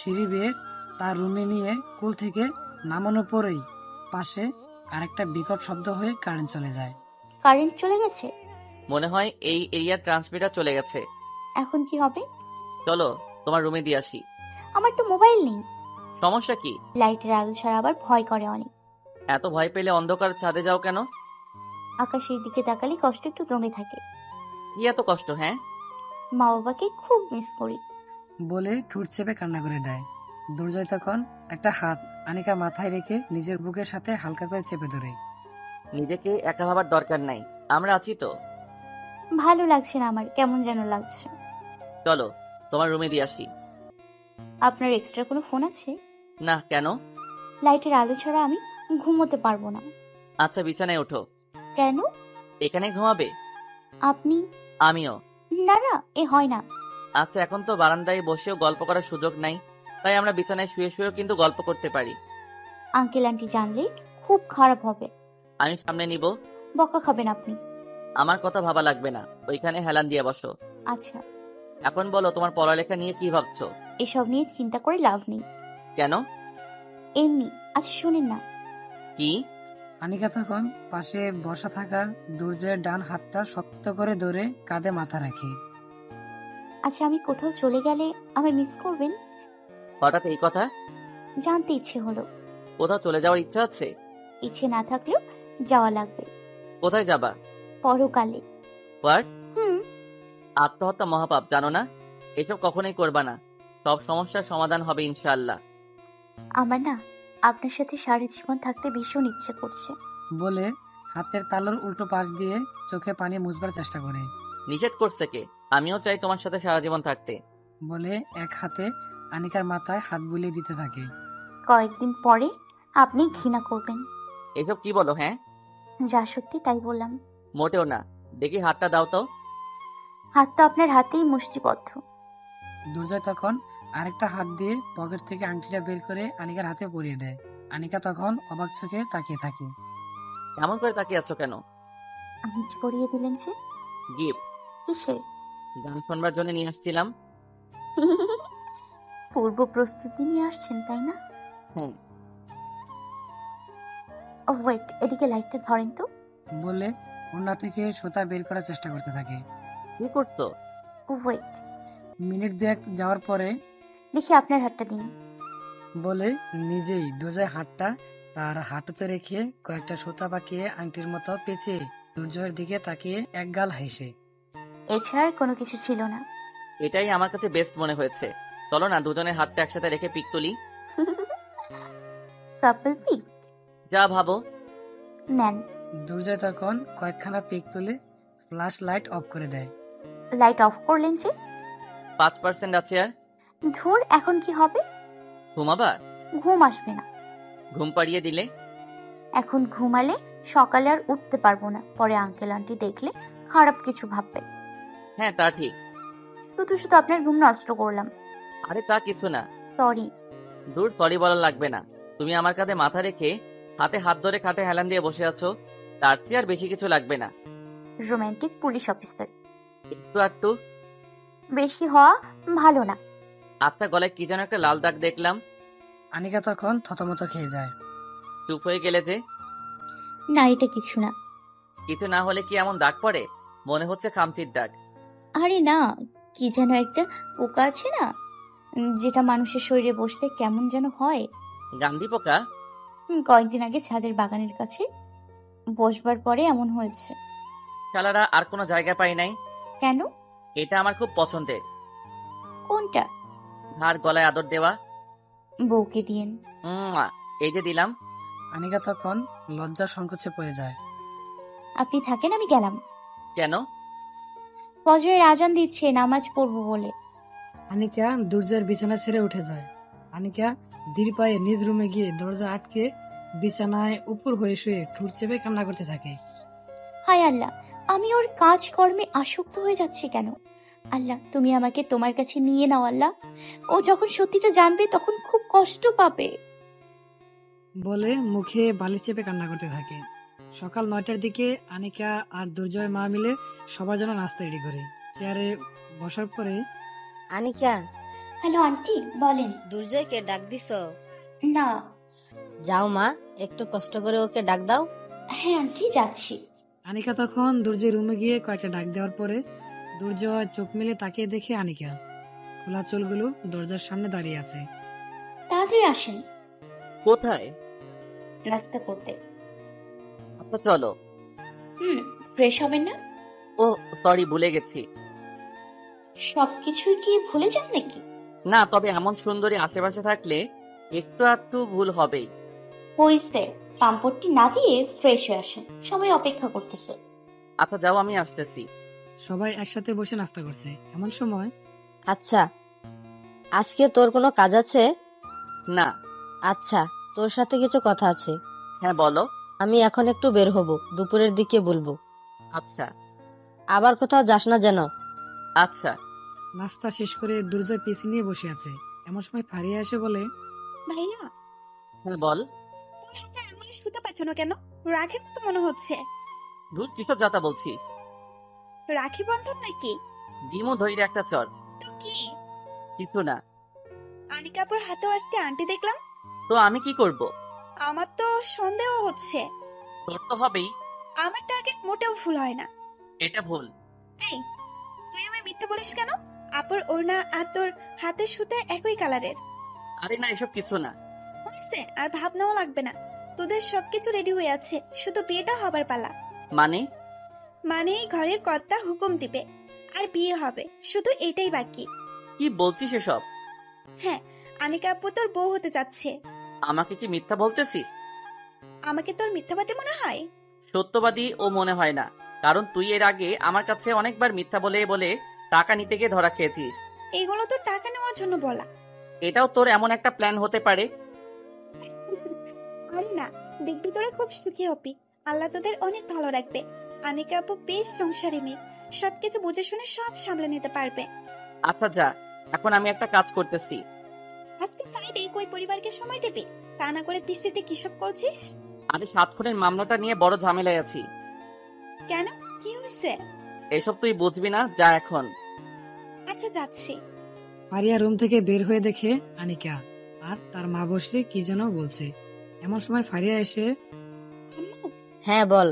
সিঁড়ি বেয়ে তার রুমে নিয়ে কুল থেকে নামানোর পরেই পাশে আরেকটা বিকট শব্দ হয়ে কারেন্ট চলে যায়।
কারেন্ট চলে গেছে?
মনে হয় এই এরিয়ার ট্রান্সমিটার চলে গেছে।
এখন কি হবে?
চলো, তোমার রুমে দিয়ে আসি।
আমার তো মোবাইল নেই।
সমস্যা কি?
লাইটের আলো ছাড়া আবার ভয় করে অনেক।
এত ভয় পেলে অন্ধকার ছাদে যাও কেন?
আকাশের দিকে তাকালে কষ্ট একটু কমে থাকে।
কি এত কষ্ট? হ্যাঁ,
মা বাবাকে খুব মিস করি।
বলে ঠোঁট চেপে কান্না করে দেয়। দুর্জয় তখন একটা হাত আনিকা মাথায় রেখে নিজের বুকের সাথে হালকা করে চেপে ধরে।
নিজেকে একা ভাবার দরকার নাই, আমরা আছি তো।
ভালো লাগছে না আমার, কেমন যেন লাগছে।
চলো, তোমার রুমে দিয়ে আসি।
আপনার এক্সট্রা কোনো ফোন আছে?
না, কেন?
লাইটের আলো ছাড়া আমি ঘুমোতে পারবো না।
আচ্ছা, বিছানায় ওঠো।
কেন?
এখানে ঘুমাবে?
আপনি?
আমিও।
না না, এ হয় না।
আচ্ছা, এখন তো বারান্দায় বসেও গল্প করার সুযোগ নাই, তাই আমরা বিছানায় শুয়ে শুয়েও কিন্তু গল্প করতে পারি।
আঙ্কেল আন্টি জানলে খুব খারাপ হবে।
আমি সামনে নিব।
বকা খাবেন আপনি।
আমার কথা ভাবা লাগবে না, ওইখানে হেলান দিয়ে বসো।
আচ্ছা।
এখন বলো, তোমার পড়ালেখা নিয়ে কি ভাবছো?
এসব নিয়ে চিন্তা করে লাভ নেই।
কেন?
এমনি। আচ্ছা শুনেন না।
কি?
আনিকা তখন পাশে বসা থাকা দুর্জয়ের ডান হাতটা শক্ত করে ধরে কাঁধে মাথা রাখে।
আচ্ছা, আমি কোথাও চলে গেলে আমায় মিস করবেন?
হঠাৎ এই কথা?
জানতে ইচ্ছে হলো।
কোথাও চলে যাওয়ার ইচ্ছা আছে?
ইচ্ছে না থাকলেও যাওয়া লাগবে।
কোথায় যাবা?
পরকালে।
হোয়াট?
হুম।
আত্মহত্যা মহাপাপ, জানো না? এসব কখনোই করবা না। সব সমস্যার সমাধান হবে ইনশাআল্লাহ।
আমার না আপনার সাথে সারা জীবন থাকতে ভীষণ ইচ্ছে করছে।
বলে হাতের তালুর উল্টো পাশ দিয়ে চোখে পানি মুছবার চেষ্টা করে।
নিষেধ করতে কে? আমিও চাই তোমার সাথে সারা জীবন থাকতে।
বলে এক হাতে আনিকার মাথায় হাত বুলিয়ে দিতে থাকে।
কয়েকদিন পরে আপনি ঘৃণা করবেন।
এসব কি বলো? হ্যাঁ,
যা সত্যি তাই বললাম।
মোটেও না। দেখি হাতটা দাও তো।
হাত তো আপনার হাতেই মুষ্টিবদ্ধ।
দুর্জয় তখন আরেকটা হাত দিয়ে পকেট থেকে আংটিটা বের করে আনিকার হাতে পরিয়ে দেয়। আনিকা তখন অবাক চোখে তাকিয়ে থাকে।
এমন করে তাকিয়ে আছো কেন?
আমি কি পরিয়ে দিলেন যে?
গিফট।
কিসের?
গান শুনবার জন্য নিয়ে আসছিলাম।
পূর্ব প্রস্তুতি নিয়ে আসছেন তাই না?
হুম।
ওয়েট, এদিকে লাইটটা ধরেন তো।
বলে ওড়না থেকে সুতা বের করার চেষ্টা করতে থাকে।
কি করছো?
ওয়েট,
মিনিট 2 যাওয়ার পরে
দেখি আপনার হাতটা দিন।
বলে নিজেই দুর্জয়ের হাতটা তার হাঁটুতে রেখে কয়েকটা সুতা পাকিয়ে আংটির মতো পেঁচিয়ে দুর্জয়ের দিকে তাকিয়ে একগাল হেসে।
এছাড়া আর কোনো কিছু ছিল না।
এটাই আমার কাছে বেস্ট মনে হয়েছে। চলো না, দুজনের হাতটা একসাথে রেখে পিক তুলি।
কাপল পিক?
যা ভাবো।
নেন।
দুর্জয় তখন কয়েকখানা পিক তুলে ফ্ল্যাশ লাইট অফ করে দেয়।
লাইট অফ করলেন যে?
5% আছে আর।
ধুর, এখন কি হবে?
ঘুমাবা?
ঘুম আসবে না।
ঘুম পাড়িয়ে দিলে?
এখন ঘুমালে সকালে আর উঠতে পারবো না, পরে আঙ্কেল আন্টি দেখলে খারাপ কিছু ভাববে।
হ্যাঁ, তা ঠিক।
শুধু শুধু আপনার ঘুম নষ্ট করলাম।
আরে তা কিছু না।
সরি।
দূর, সরি বলা লাগবে না। তুমি আমার কাঁধে মাথা রেখে হাতে হাত ধরে খাটে হেলান দিয়ে বসে আছো, তার চেয়ে আর বেশি কিছু লাগবে না।
Romantic police officer.
একটু একটু
বেশি হওয়া ভালো না।
আচ্ছা, গলায় কি যেন একটা লাল দাগ দেখলাম।
আনিকা তখন থতমত খেয়ে যায়।
চুপ হয়ে গেলে যে?
না, এটা কিছু না।
কিছু না হলে কি এমন দাগ পড়ে? মনে হচ্ছে খামচির দাগ।
আরে না, কি যেন একটা পোকা আছে না, যেটা মানুষের শরীরে বসলে কেমন যেন হয়।
গান্ধী পোকা?
কয়েকদিন আগে ছাদের বাগানের কাছে বসবার পরে এমন হয়েছে।
শালারা আর কোনো জায়গা পাই নাই।
কেন?
এটা আমার খুব পছন্দের।
কোনটা?
ধার গলায় আদর দেওয়া।
বউকে দিয়েন।
এই যে দিলাম।
আনিকা তখন লজ্জা সংকোচে পড়ে যায়।
আপনি থাকেন, আমি গেলাম।
কেন?
ফজরের আজান দিচ্ছে, নামাজ পড়বো বলে।
আনিকা দুর্জয়ের বিছানা ছেড়ে উঠে যায়। আনিকা ধীর পায়ে নিজ রুমে গিয়ে দরজা আটকে বিছানায় উপর হয়ে শুয়ে ঠোঁট চেপে কান্না করতে থাকে।
হায় আল্লাহ, আমি ওর কাজকর্মে আসক্ত হয়ে যাচ্ছি কেন? আল্লাহ, তুমি আমাকে তোমার কাছে নিয়ে নাও আল্লাহ। ও যখন সত্যিটা জানবে তখন খুব কষ্ট পাবে।
বলে মুখে বালি চেপে কান্না করতে থাকে। সকাল 9টার দিকে আনিকা আর দুর্জয় মা মিলে সবার জন্য নাস্তা রেডি করে চেয়ারে বসার পরে,
আনিকা,
হ্যালো আন্টি, বলেন।
দুর্জয়কে ডাক দিছো?
না।
যাও মা, একটু কষ্ট করে ওকে ডাক দাও।
হ্যাঁ আন্টি, যাচ্ছি।
আনিকা তখন দুর্জয় রুমে গিয়ে কয়েকটা ডাক দেওয়ার পরে দুর্জয় চোখ মেলে তাকিয়ে দেখে আনিকা খোলা চুলগুলো দরজার সামনে দাঁড়িয়ে আছে।
তাড়াতাড়ি আসেন।
কোথায়?
নাস্তা করতে।
আচ্ছা চলো।
ফ্রেশ হবেন না?
ও সরি, ভুলে গেছি।
সবকিছুই কি ভুলে যান নাকি?
না, তবে এমন সুন্দরী আশেপাশে থাকলে একটু আধটু ভুল হবেই।
হইছে, পাম্পটি না দিয়ে ফ্রেশ হয়ে আসেন, সবাই অপেক্ষা করতেছে।
আচ্ছা যাও, আমি আসতেছি।
সবাই একসাথে বসে নাস্তা করছে এমন সময়,
আচ্ছা, আজকে তোর কোনো কাজ আছে?
না।
আচ্ছা, তোর সাথে কিছু কথা আছে।
হ্যাঁ বলো।
আমি এখন একটু বের হব, দুপুরের দিকে বলবো।
আচ্ছা।
আবার কোথাও যাস না যেন।
আচ্ছা।
নাস্তা শেষ করে দুর্জয় পিসি নিয়ে বসে আছে এমন সময় ফারিয়া এসে বলে,
ভাইয়া,
হ্যাঁ বল।
তোর হাতে আঙুলে সুতা পাচ্ছানো কেন? রাখির মতো মনে হচ্ছে।
দূর, কিসব যাতা বলছিস?
রাখি বন্ধন নাকি?
ডিমো ধৈর্য একটা চর।
তো কি?
কিছু না।
আনিকাপুর হাতেও আজকে আন্টি দেখলাম।
তো আমি কি করব?
আমার তো সন্দেহ হচ্ছে।
তোর তো হবেই।
আমার টার্গেট মোটেও ভুল হয় না।
এটা ভুল।
এই, তুই আমায় মিথ্যে বলিস কেন? আপুর ওড়না আর তোর হাতের সুতা একই কালারের।
আরে না, এসব কিছু না।
হয়েছে, আর ভাবনাও লাগবে না। তোদের সবকিছু রেডি হয়ে আছে, শুধু বিয়েটা হবার পালা। মানে এই ঘরের কর্তা হুকুম দিবে আর বিয়ে হবে, শুধু এটাই বাকি।
কি বলছিস এসব?
হ্যাঁ, আনিকা আপু তোর বউ হতে যাচ্ছে।
আমাকে কি মিথ্যা বলতেছিস?
আমাকে তোর মিথ্যাবাদী মনে হয়?
সত্যবাদী ও মনে হয় না, কারণ তুই এর আগে আমার কাছে অনেকবার মিথ্যা বলে বলে টাকা নিতে গিয়ে ধরা খেয়েছিস।
এগুলো তো টাকা নেওয়ার জন্য বলা।
এটাও তোর এমন একটা প্ল্যান হতে পারে?
আরে না, দেখবি তোরা খুব সুখী হবি, আল্লাহ তোদের অনেক ভালো রাখবে। আনিকা আপু বেশ সংসারী মেয়ে, সবকিছু বুঝে শুনে সব সামলে নিতে পারবে।
আচ্ছা যা, এখন আমি একটা কাজ করতেছি।
আজকে ফ্রাইডে, কই পরিবারকে সময় দেবে? তা না করে পিসিতে কিসব করছিস?
আমি 7 খুনের মামলাটা নিয়ে বড় ঝামেলায় আছি।
কেন, কি হয়েছে?
এসব তুই বুঝবি না, যা এখন।
আচ্ছা যাচ্ছি।
ফারিয়া রুম থেকে বের হয়ে দেখে আনিকা আর তার মা বসে কি যেন বলছে। এমন সময় ফারিয়া এসে,
আম্মু,
হ্যাঁ বল।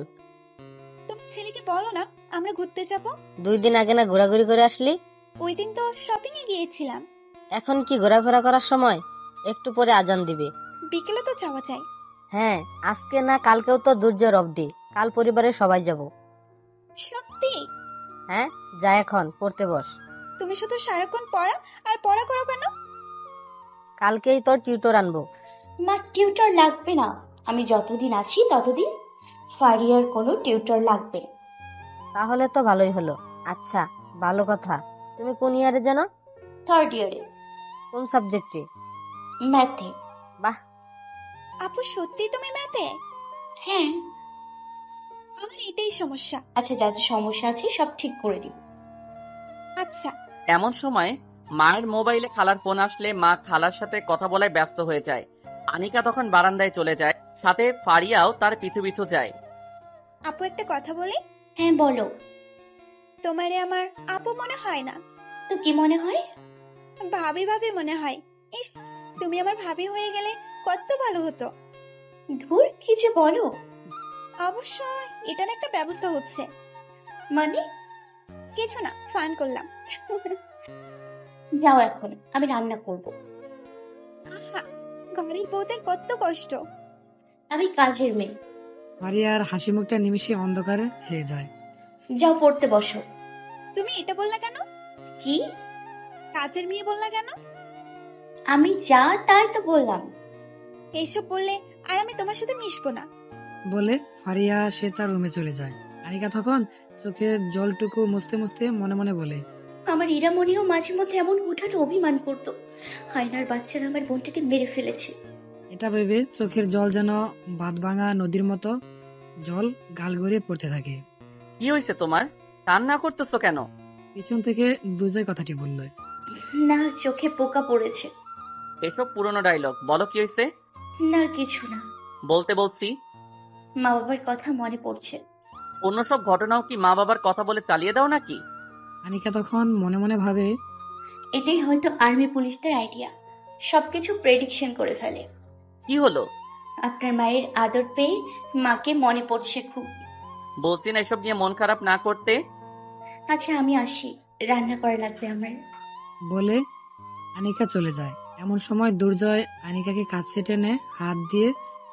তোমার ছেলেকে বলো না আমরা ঘুরতে যাব।
2 দিন আগে না ঘোরাঘুরি করে আসলি?
ওই দিন তো শপিং এ গিয়েছিলাম।
এখন কি ঘোরাফেরা করার সময়? একটু পরে আজান দিবে।
বিকেলে তো যাওয়া যায়।
হ্যাঁ, আজকে না কালকেও তো দুর্জয়ের অফ ডে, কাল পরিবারের সবাই যাব।
সত্যি?
হ্যাঁ, যা এখন পড়তে বস।
তুমি শুধু সারাক্ষণ পড়া আর পড়া করো কেন?
কালকেই তোর টিউটর আনবো।
মা, টিউটর লাগবে না, আমি যতদিন আছি ততদিন ফারিয়ার কোনো টিউটর লাগবে না।
তাহলে তো ভালোই হলো। আচ্ছা, ভালো কথা, তুমি কোন ইয়ারে যেন?
3rd ইয়ারে।
কোন সাবজেক্টে?
ম্যাথে।
বাহ।
আপু সত্যি তুমি ম্যাথে?
হ্যাঁ।
আমার এটাই সমস্যা।
আচ্ছা, যা যা সমস্যা আছে সব ঠিক করে দিব।
আচ্ছা।
এমন সময় মায়ের মোবাইলে খালার ফোন আসলে মা খালার সাথে কথা বলায় ব্যস্ত হয়ে যায়। আনিকা তখন বারান্দায় চলে যায়, সাথে ফারিয়াও তার পিছু পিছু যায়।
আপু একটা কথা বলি?
হ্যাঁ বলো।
তোমারে আমার আপু মনে হয় না।
তো কি মনে হয়?
ভাবি ভাবি মনে হয়। ইস, তুমি আমার ভাবি হয়ে গেলে কত ভালো হতো।
ধুর, কি যে বলো।
অবশ্য এটার একটা ব্যবস্থা হচ্ছে।
মানে?
কিছু না, ফান করলাম।
যাও এখন, আমি রান্না করব।
আহা, ঘরের বউদের কত কষ্ট।
আমি কাজের মেয়ে।
ফারিয়ার হাসি মুখটা নিমিষে অন্ধকারে ছেয়ে যায়।
যাও পড়তে বসো।
তুমি এটা বললা কেন?
কি?
কাজের মেয়ে বললা কেন?
আমি যা তাই তো বললাম।
এইসব বললে আর আমি তোমার সাথে মিশবো না।
বলে ফারিয়া সে তার রুমে চলে যায়। আনিকা তখন চোখের জলটুকু মুছতে মুছতে মনে মনে বলে,
আমার ইরামনিও মাঝে মধ্যে এমন হুটহাট অভিমান করতো। হায়নার বাচ্চারা আমার বোনটাকে মেরে ফেলেছে।
এটা ভেবে চোখের জল যেন বাঁধভাঙা নদীর মতো জল গাল গড়িয়ে পড়তে থাকে।
কি হয়েছে তোমার? কান্না করতেছো কেন?
পিছন থেকে দুর্জয় কথাটি বলল।
না, চোখে পোকা পড়েছে।
এসব পুরনো ডায়লগ, বলো কি হয়েছে?
না, কিছু না।
বলতে বলছি।
মা বাবার কথা মনে পড়ছে।
অন্য সব ঘটনাও কি মা বাবার কথা বলে চালিয়ে দাও নাকি?
আনিকা তখন মনে মনে ভাবে,
এটাই হয়তো আর্মি পুলিশদের আইডিয়া, সবকিছু প্রেডিকশন করে ফেলে।
কি হলো?
আপনার মায়ের আদর পেয়ে মাকে মনে পড়ছে খুব।
বলছি না এসব নিয়ে মন খারাপ না করতে।
আচ্ছা, আমি আসি, রান্না করা লাগবে আমার।
বলে আনিকা চলে যায়। এমন সময় দুর্জয় আনিকাকে কাছে টেনে হাত দিয়ে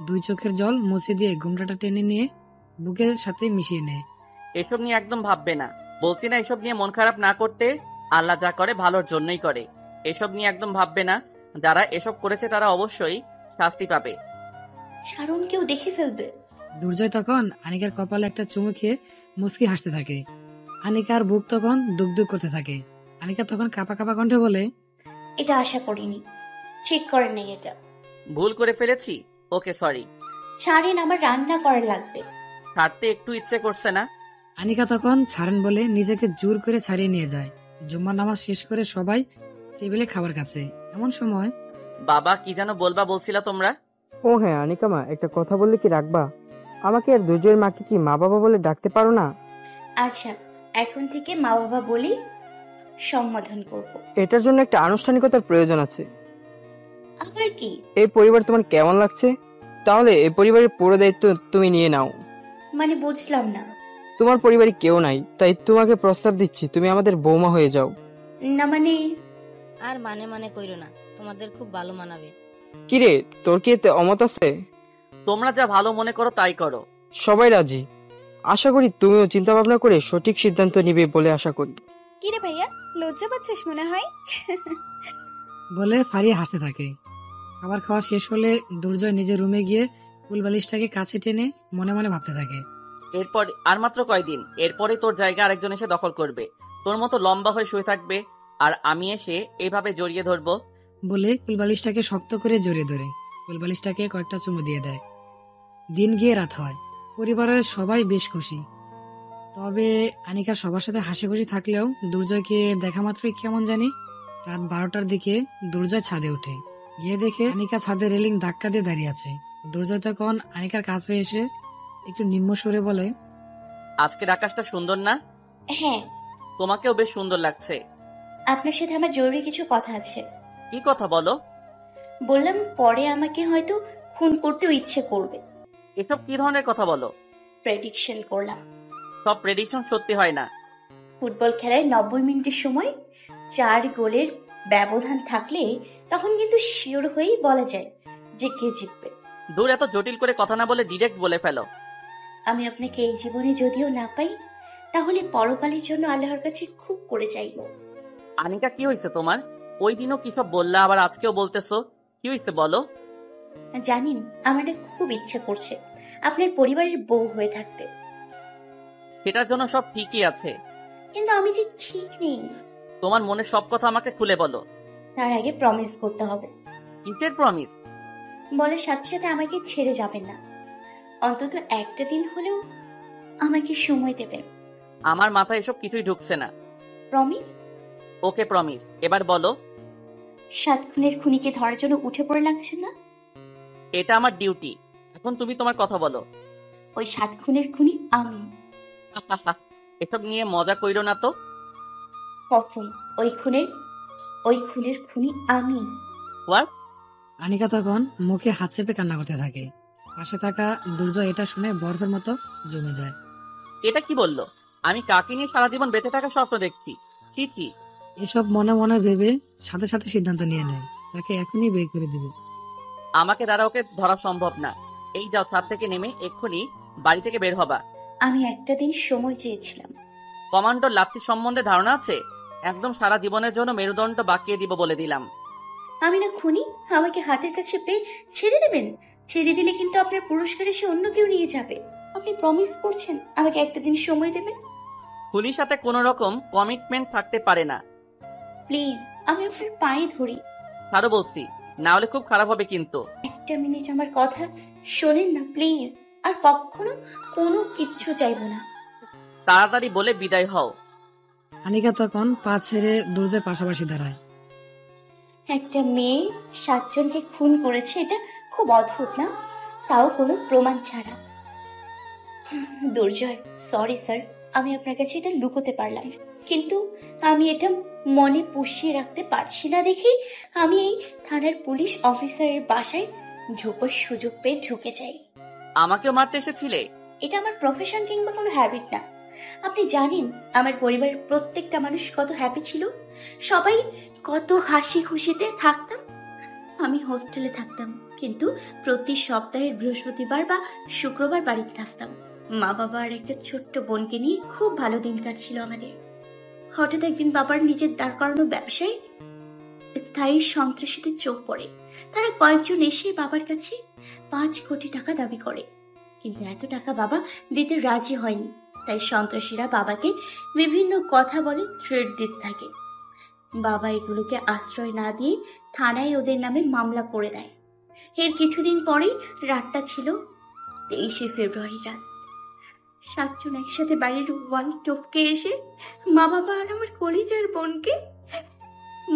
দুই চোখের জল মুছে দিয়ে ঘুমটাটা টেনে নিয়ে বুকের সাথে মিশিয়ে নেয়।
এসব নিয়ে একদম ভাববে না। বলছি না এসব নিয়ে মন খারাপ না করতে। আল্লাহ যা করে ভালোর জন্যই করে। এসব নিয়ে একদম ভাববে না। যারা এসব করেছে তারা অবশ্যই শাস্তি পাবে।
ছাড়ুন, কেউ দেখে ফেলবে।
দুর্জয় তখন আনিকার কপালে একটা চুমু খেয়ে মুচকি হাসতে থাকে। আনিকার বুক তখন দুক দুক করতে থাকে। আনিকা তখন কাঁপা কাঁপা কণ্ঠে বলে,
এটা আশা করিনি, ঠিক করেন নাই এটা।
ভুল করে ফেলেছি, ওকে সরি।
ছাড়েন, আমার রান্না করা লাগবে।
ছাড়তে একটু ইচ্ছে করছে না।
আনিকা তখন ছাড়েন বলে নিজেকে জোর করে ছাড়িয়ে নিয়ে যায়। জুম্মার নামাজ শেষ করে সবাই টেবিলে খাবার খাচ্ছে। এমন সময়
বাবা কি যেন বলবা বলছিলা তোমরা?
ও হ্যাঁ আনিকা মা, একটা কথা বললে কি রাখবা? আমাকে আর দুর্জয়ের মাকে কি মা বাবা বলে ডাকতে পারো না?
আচ্ছা, এখন থেকে মা বাবা বলি সম্বোধন করব।
এটার জন্য একটা আনুষ্ঠানিকতার প্রয়োজন আছে।
আবার কি?
এই পরিবার তোমার কেমন লাগছে? তাহলে এই পরিবারের পুরো দায়িত্ব তুমি নিয়ে নাও।
মানে বুঝলাম না।
তোমার পরিবারে কেউ নাই, তাই তোমাকে প্রস্তাব দিচ্ছি তুমি আমাদের বৌমা হয়ে যাও।
না মানে?
আর মানে কইরো না, তোমাদের খুব ভালো মানাবে।
কিরে, তোর কি এতে অমত আছে?
তোমরা যা ভালো মনে করো তাই করো।
সবাই রাজি। আশা করি তুমিও চিন্তা ভাবনা করে সঠিক সিদ্ধান্ত নিবে বলে আশা করি।
কিরে ভাইয়া, লজ্জা পাচ্ছিস মনে হয়?
বলে ফারিয়া হাসতে থাকে। খাবার খাওয়া শেষ হলে দুর্জয় নিজের রুমে গিয়ে ফুলবালিশটাকে কাছে টেনে মনে মনে ভাবতে থাকে।
এরপর আর মাত্র কয়দিন, এরপরে তোর জায়গা আরেকজন এসে দখল করবে। তোর মতো লম্বা হয়ে শুয়ে থাকবে আর আমি এসে এইভাবে জড়িয়ে ধরবো।
বলে ফুলবালিশটাকে শক্ত করে জড়িয়ে ধরে ফুলবালিশটাকে কয়েকটা চুমু দিয়ে দেয়। দিন গিয়ে রাত হয়। পরিবারের সবাই বেশ খুশি। তবে আনিকা সবার সাথে হাসি খুশি থাকলেও দুর্জয়কে দেখা মাত্রই কেমন জানি। রাত 12টার দিকে দুর্জয় ছাদে ওঠে। গিয়ে দেখে আনিকা ছাদে রেলিং ধাক্কা দিয়ে দাঁড়িয়ে আছে। দুর্জয় তখন আনিকার কাছে এসে একটু নিম্ন সুরে বলে,
আজকের আকাশটা সুন্দর না?
হ্যাঁ,
তোমাকেও বেশ সুন্দর লাগছে।
আপনার সাথে আমার জরুরি কিছু কথা আছে।
কি কথা বলো?
বললাম পরে আমাকে হয়তো খুন করতেও ইচ্ছে করবে।
এসব কি ধরনের কথা বলো?
প্রেডিকশন করলাম।
সব প্রেডিকশন সত্যি হয় না।
ফুটবল খেলায় 90 মিনিটের সময় 4 গোলের ব্যবধান থাকলে তখন কিন্তু শিওর হয়েই বলা যায় যে কে জিতবে।
দূর, এত জটিল করে কথা না বলে ডিরেক্ট বলে ফেলো।
আমি আপনাকে এই জীবনে যদিও না পাই, তাহলে পরকালের জন্য আল্লাহর কাছে খুব করে চাইব।
আনিকা কি হয়েছে তোমার? ওই দিনও কি সব বললা, আবার আজকেও বলতেছো। কি হয়েছে বলো?
জানেন, আমার না খুব ইচ্ছে করছে আপনার পরিবারের বউ হয়ে থাকতে।
সেটার জন্য সব ঠিকই আছে,
কিন্তু আমি যে ঠিক নেই।
তোমার মনের সব কথা আমাকে খুলে বলো।
তার আগে প্রমিস করতে হবে।
কিসের প্রমিস?
বলে সাথে সাথে আমাকে ছেড়ে যাবেন না, অন্তত একটা দিন হলেও আমাকে সময় দেবেন।
আমার মাথায় এসব কিছুই ঢুকছে না।
প্রমিস?
ওকে প্রমিস। এবার বলো।
7 খুনের খুনিকে ধরার জন্য উঠে পড়ে লাগছে না?
এটা আমার ডিউটি। এখন তুমি তোমার কথা বলো।
ওই 7 খুনের খুনি আমি।
এসব নিয়ে মজা কইরো না তো।
কখন? ওই খুনের খুনি আমি।
হোয়াট?
আনিকা তখন মুখে হাত চেপে কান্না করতে থাকে। পাশে থাকা দুর্জয় এটা শুনে বরফের মতো জমে যায়।
এটা কি বললো? আমি কাকে নিয়ে সারা জীবন বেঁচে থাকা স্বপ্ন দেখছি। ছি ছি।
এসব মনে মনে ভেবে সাথে সাথে সিদ্ধান্ত নিয়ে নেয় তাকে এখনই বের করে দিবে।
আমাকে দ্বারা ওকে ধরা সম্ভব না। এই যাও, ছাদ থেকে নেমে এক্ষুনি বাড়ি থেকে বের হবা।
আমি একটা দিন সময় চেয়েছিলাম।
কমান্ডোর লাত্তি সম্বন্ধে ধারণা আছে? একদম সারা জীবনের জন্য মেরুদণ্ড বাঁকিয়ে দিব বলে দিলাম।
আমি না খুনি? আমাকে হাতের কাছে পেয়ে ছেড়ে দেবেন? ছেড়ে দিলে কিন্তু আপনার পুরস্কার এসে অন্য কেউ নিয়ে যাবে। আপনি প্রমিস করছেন আমাকে একটা দিন সময় দেবেন?
খুনির সাথে কোনো রকম কমিটমেন্ট থাকতে পারে না।
প্লিজ, আমি আপনার পায়ে ধরি।
আরো বলছি, না হলে খুব খারাপ হবে কিন্তু।
একটা মিনিট আমার কথা শোনেন না প্লিজ। আর কখনো কোনো কিচ্ছু চাইবো না।
তাড়াতাড়ি বলে বিদায় হও।
আনিকা তখন পা ছেড়ে দুর্জয়ের পাশাপাশি দাঁড়ায়।
একটা মেয়ে 7 জনকে খুন করেছে, এটা খুব অদ্ভুত না? তাও কোনো প্রমাণ ছাড়া। দুর্জয়, সরি স্যার, আমি আপনার কাছে এটা লুকোতে পারলাম, কিন্তু আমি এটা মনে পুষিয়ে রাখতে পারছি না দেখেই আমি এই থানার পুলিশ অফিসারের বাসায় ঢোকার সুযোগ পেয়ে ঢুকে যাই।
আমাকেও মারতে এসেছিলে?
এটা আমার প্রফেশন কিংবা কোনো হ্যাবিট না। আপনি জানেন আমার পরিবারের প্রত্যেকটা মানুষ কত হ্যাপি ছিল, সবাই কত হাসি খুশিতে থাকতাম। আমি হোস্টেলে থাকতাম, কিন্তু প্রতি সপ্তাহের বৃহস্পতিবার বা শুক্রবার বাড়িতে থাকতাম। মা বাবা আর একটা ছোট্ট বোনকে নিয়ে খুব ভালো দিন কাটছিল আমাদের। হঠাৎ একদিন বাবার নিজের দাঁড় করানো ব্যবসায় স্থায়ী সন্ত্রাসীদের চোখ পড়ে। তারা কয়েকজন এসে বাবার কাছে 5 কোটি টাকা দাবি করে, কিন্তু এত টাকা বাবা দিতে রাজি হয়নি। তাই সন্ত্রাসীরা বাবাকে বিভিন্ন কথা বলে থ্রেট দিতে থাকে। বাবা এগুলোকে আশ্রয় না দিয়ে থানায় ওদের নামে মামলা করে দেয়। এর কিছুদিন পরেই রাতটা ছিল 23শে ফেব্রুয়ারি রাত। 7 জন একসাথে বাড়ির ওয়াল টপকে এসে মা বাবা আর আমার কলিজার বোনকে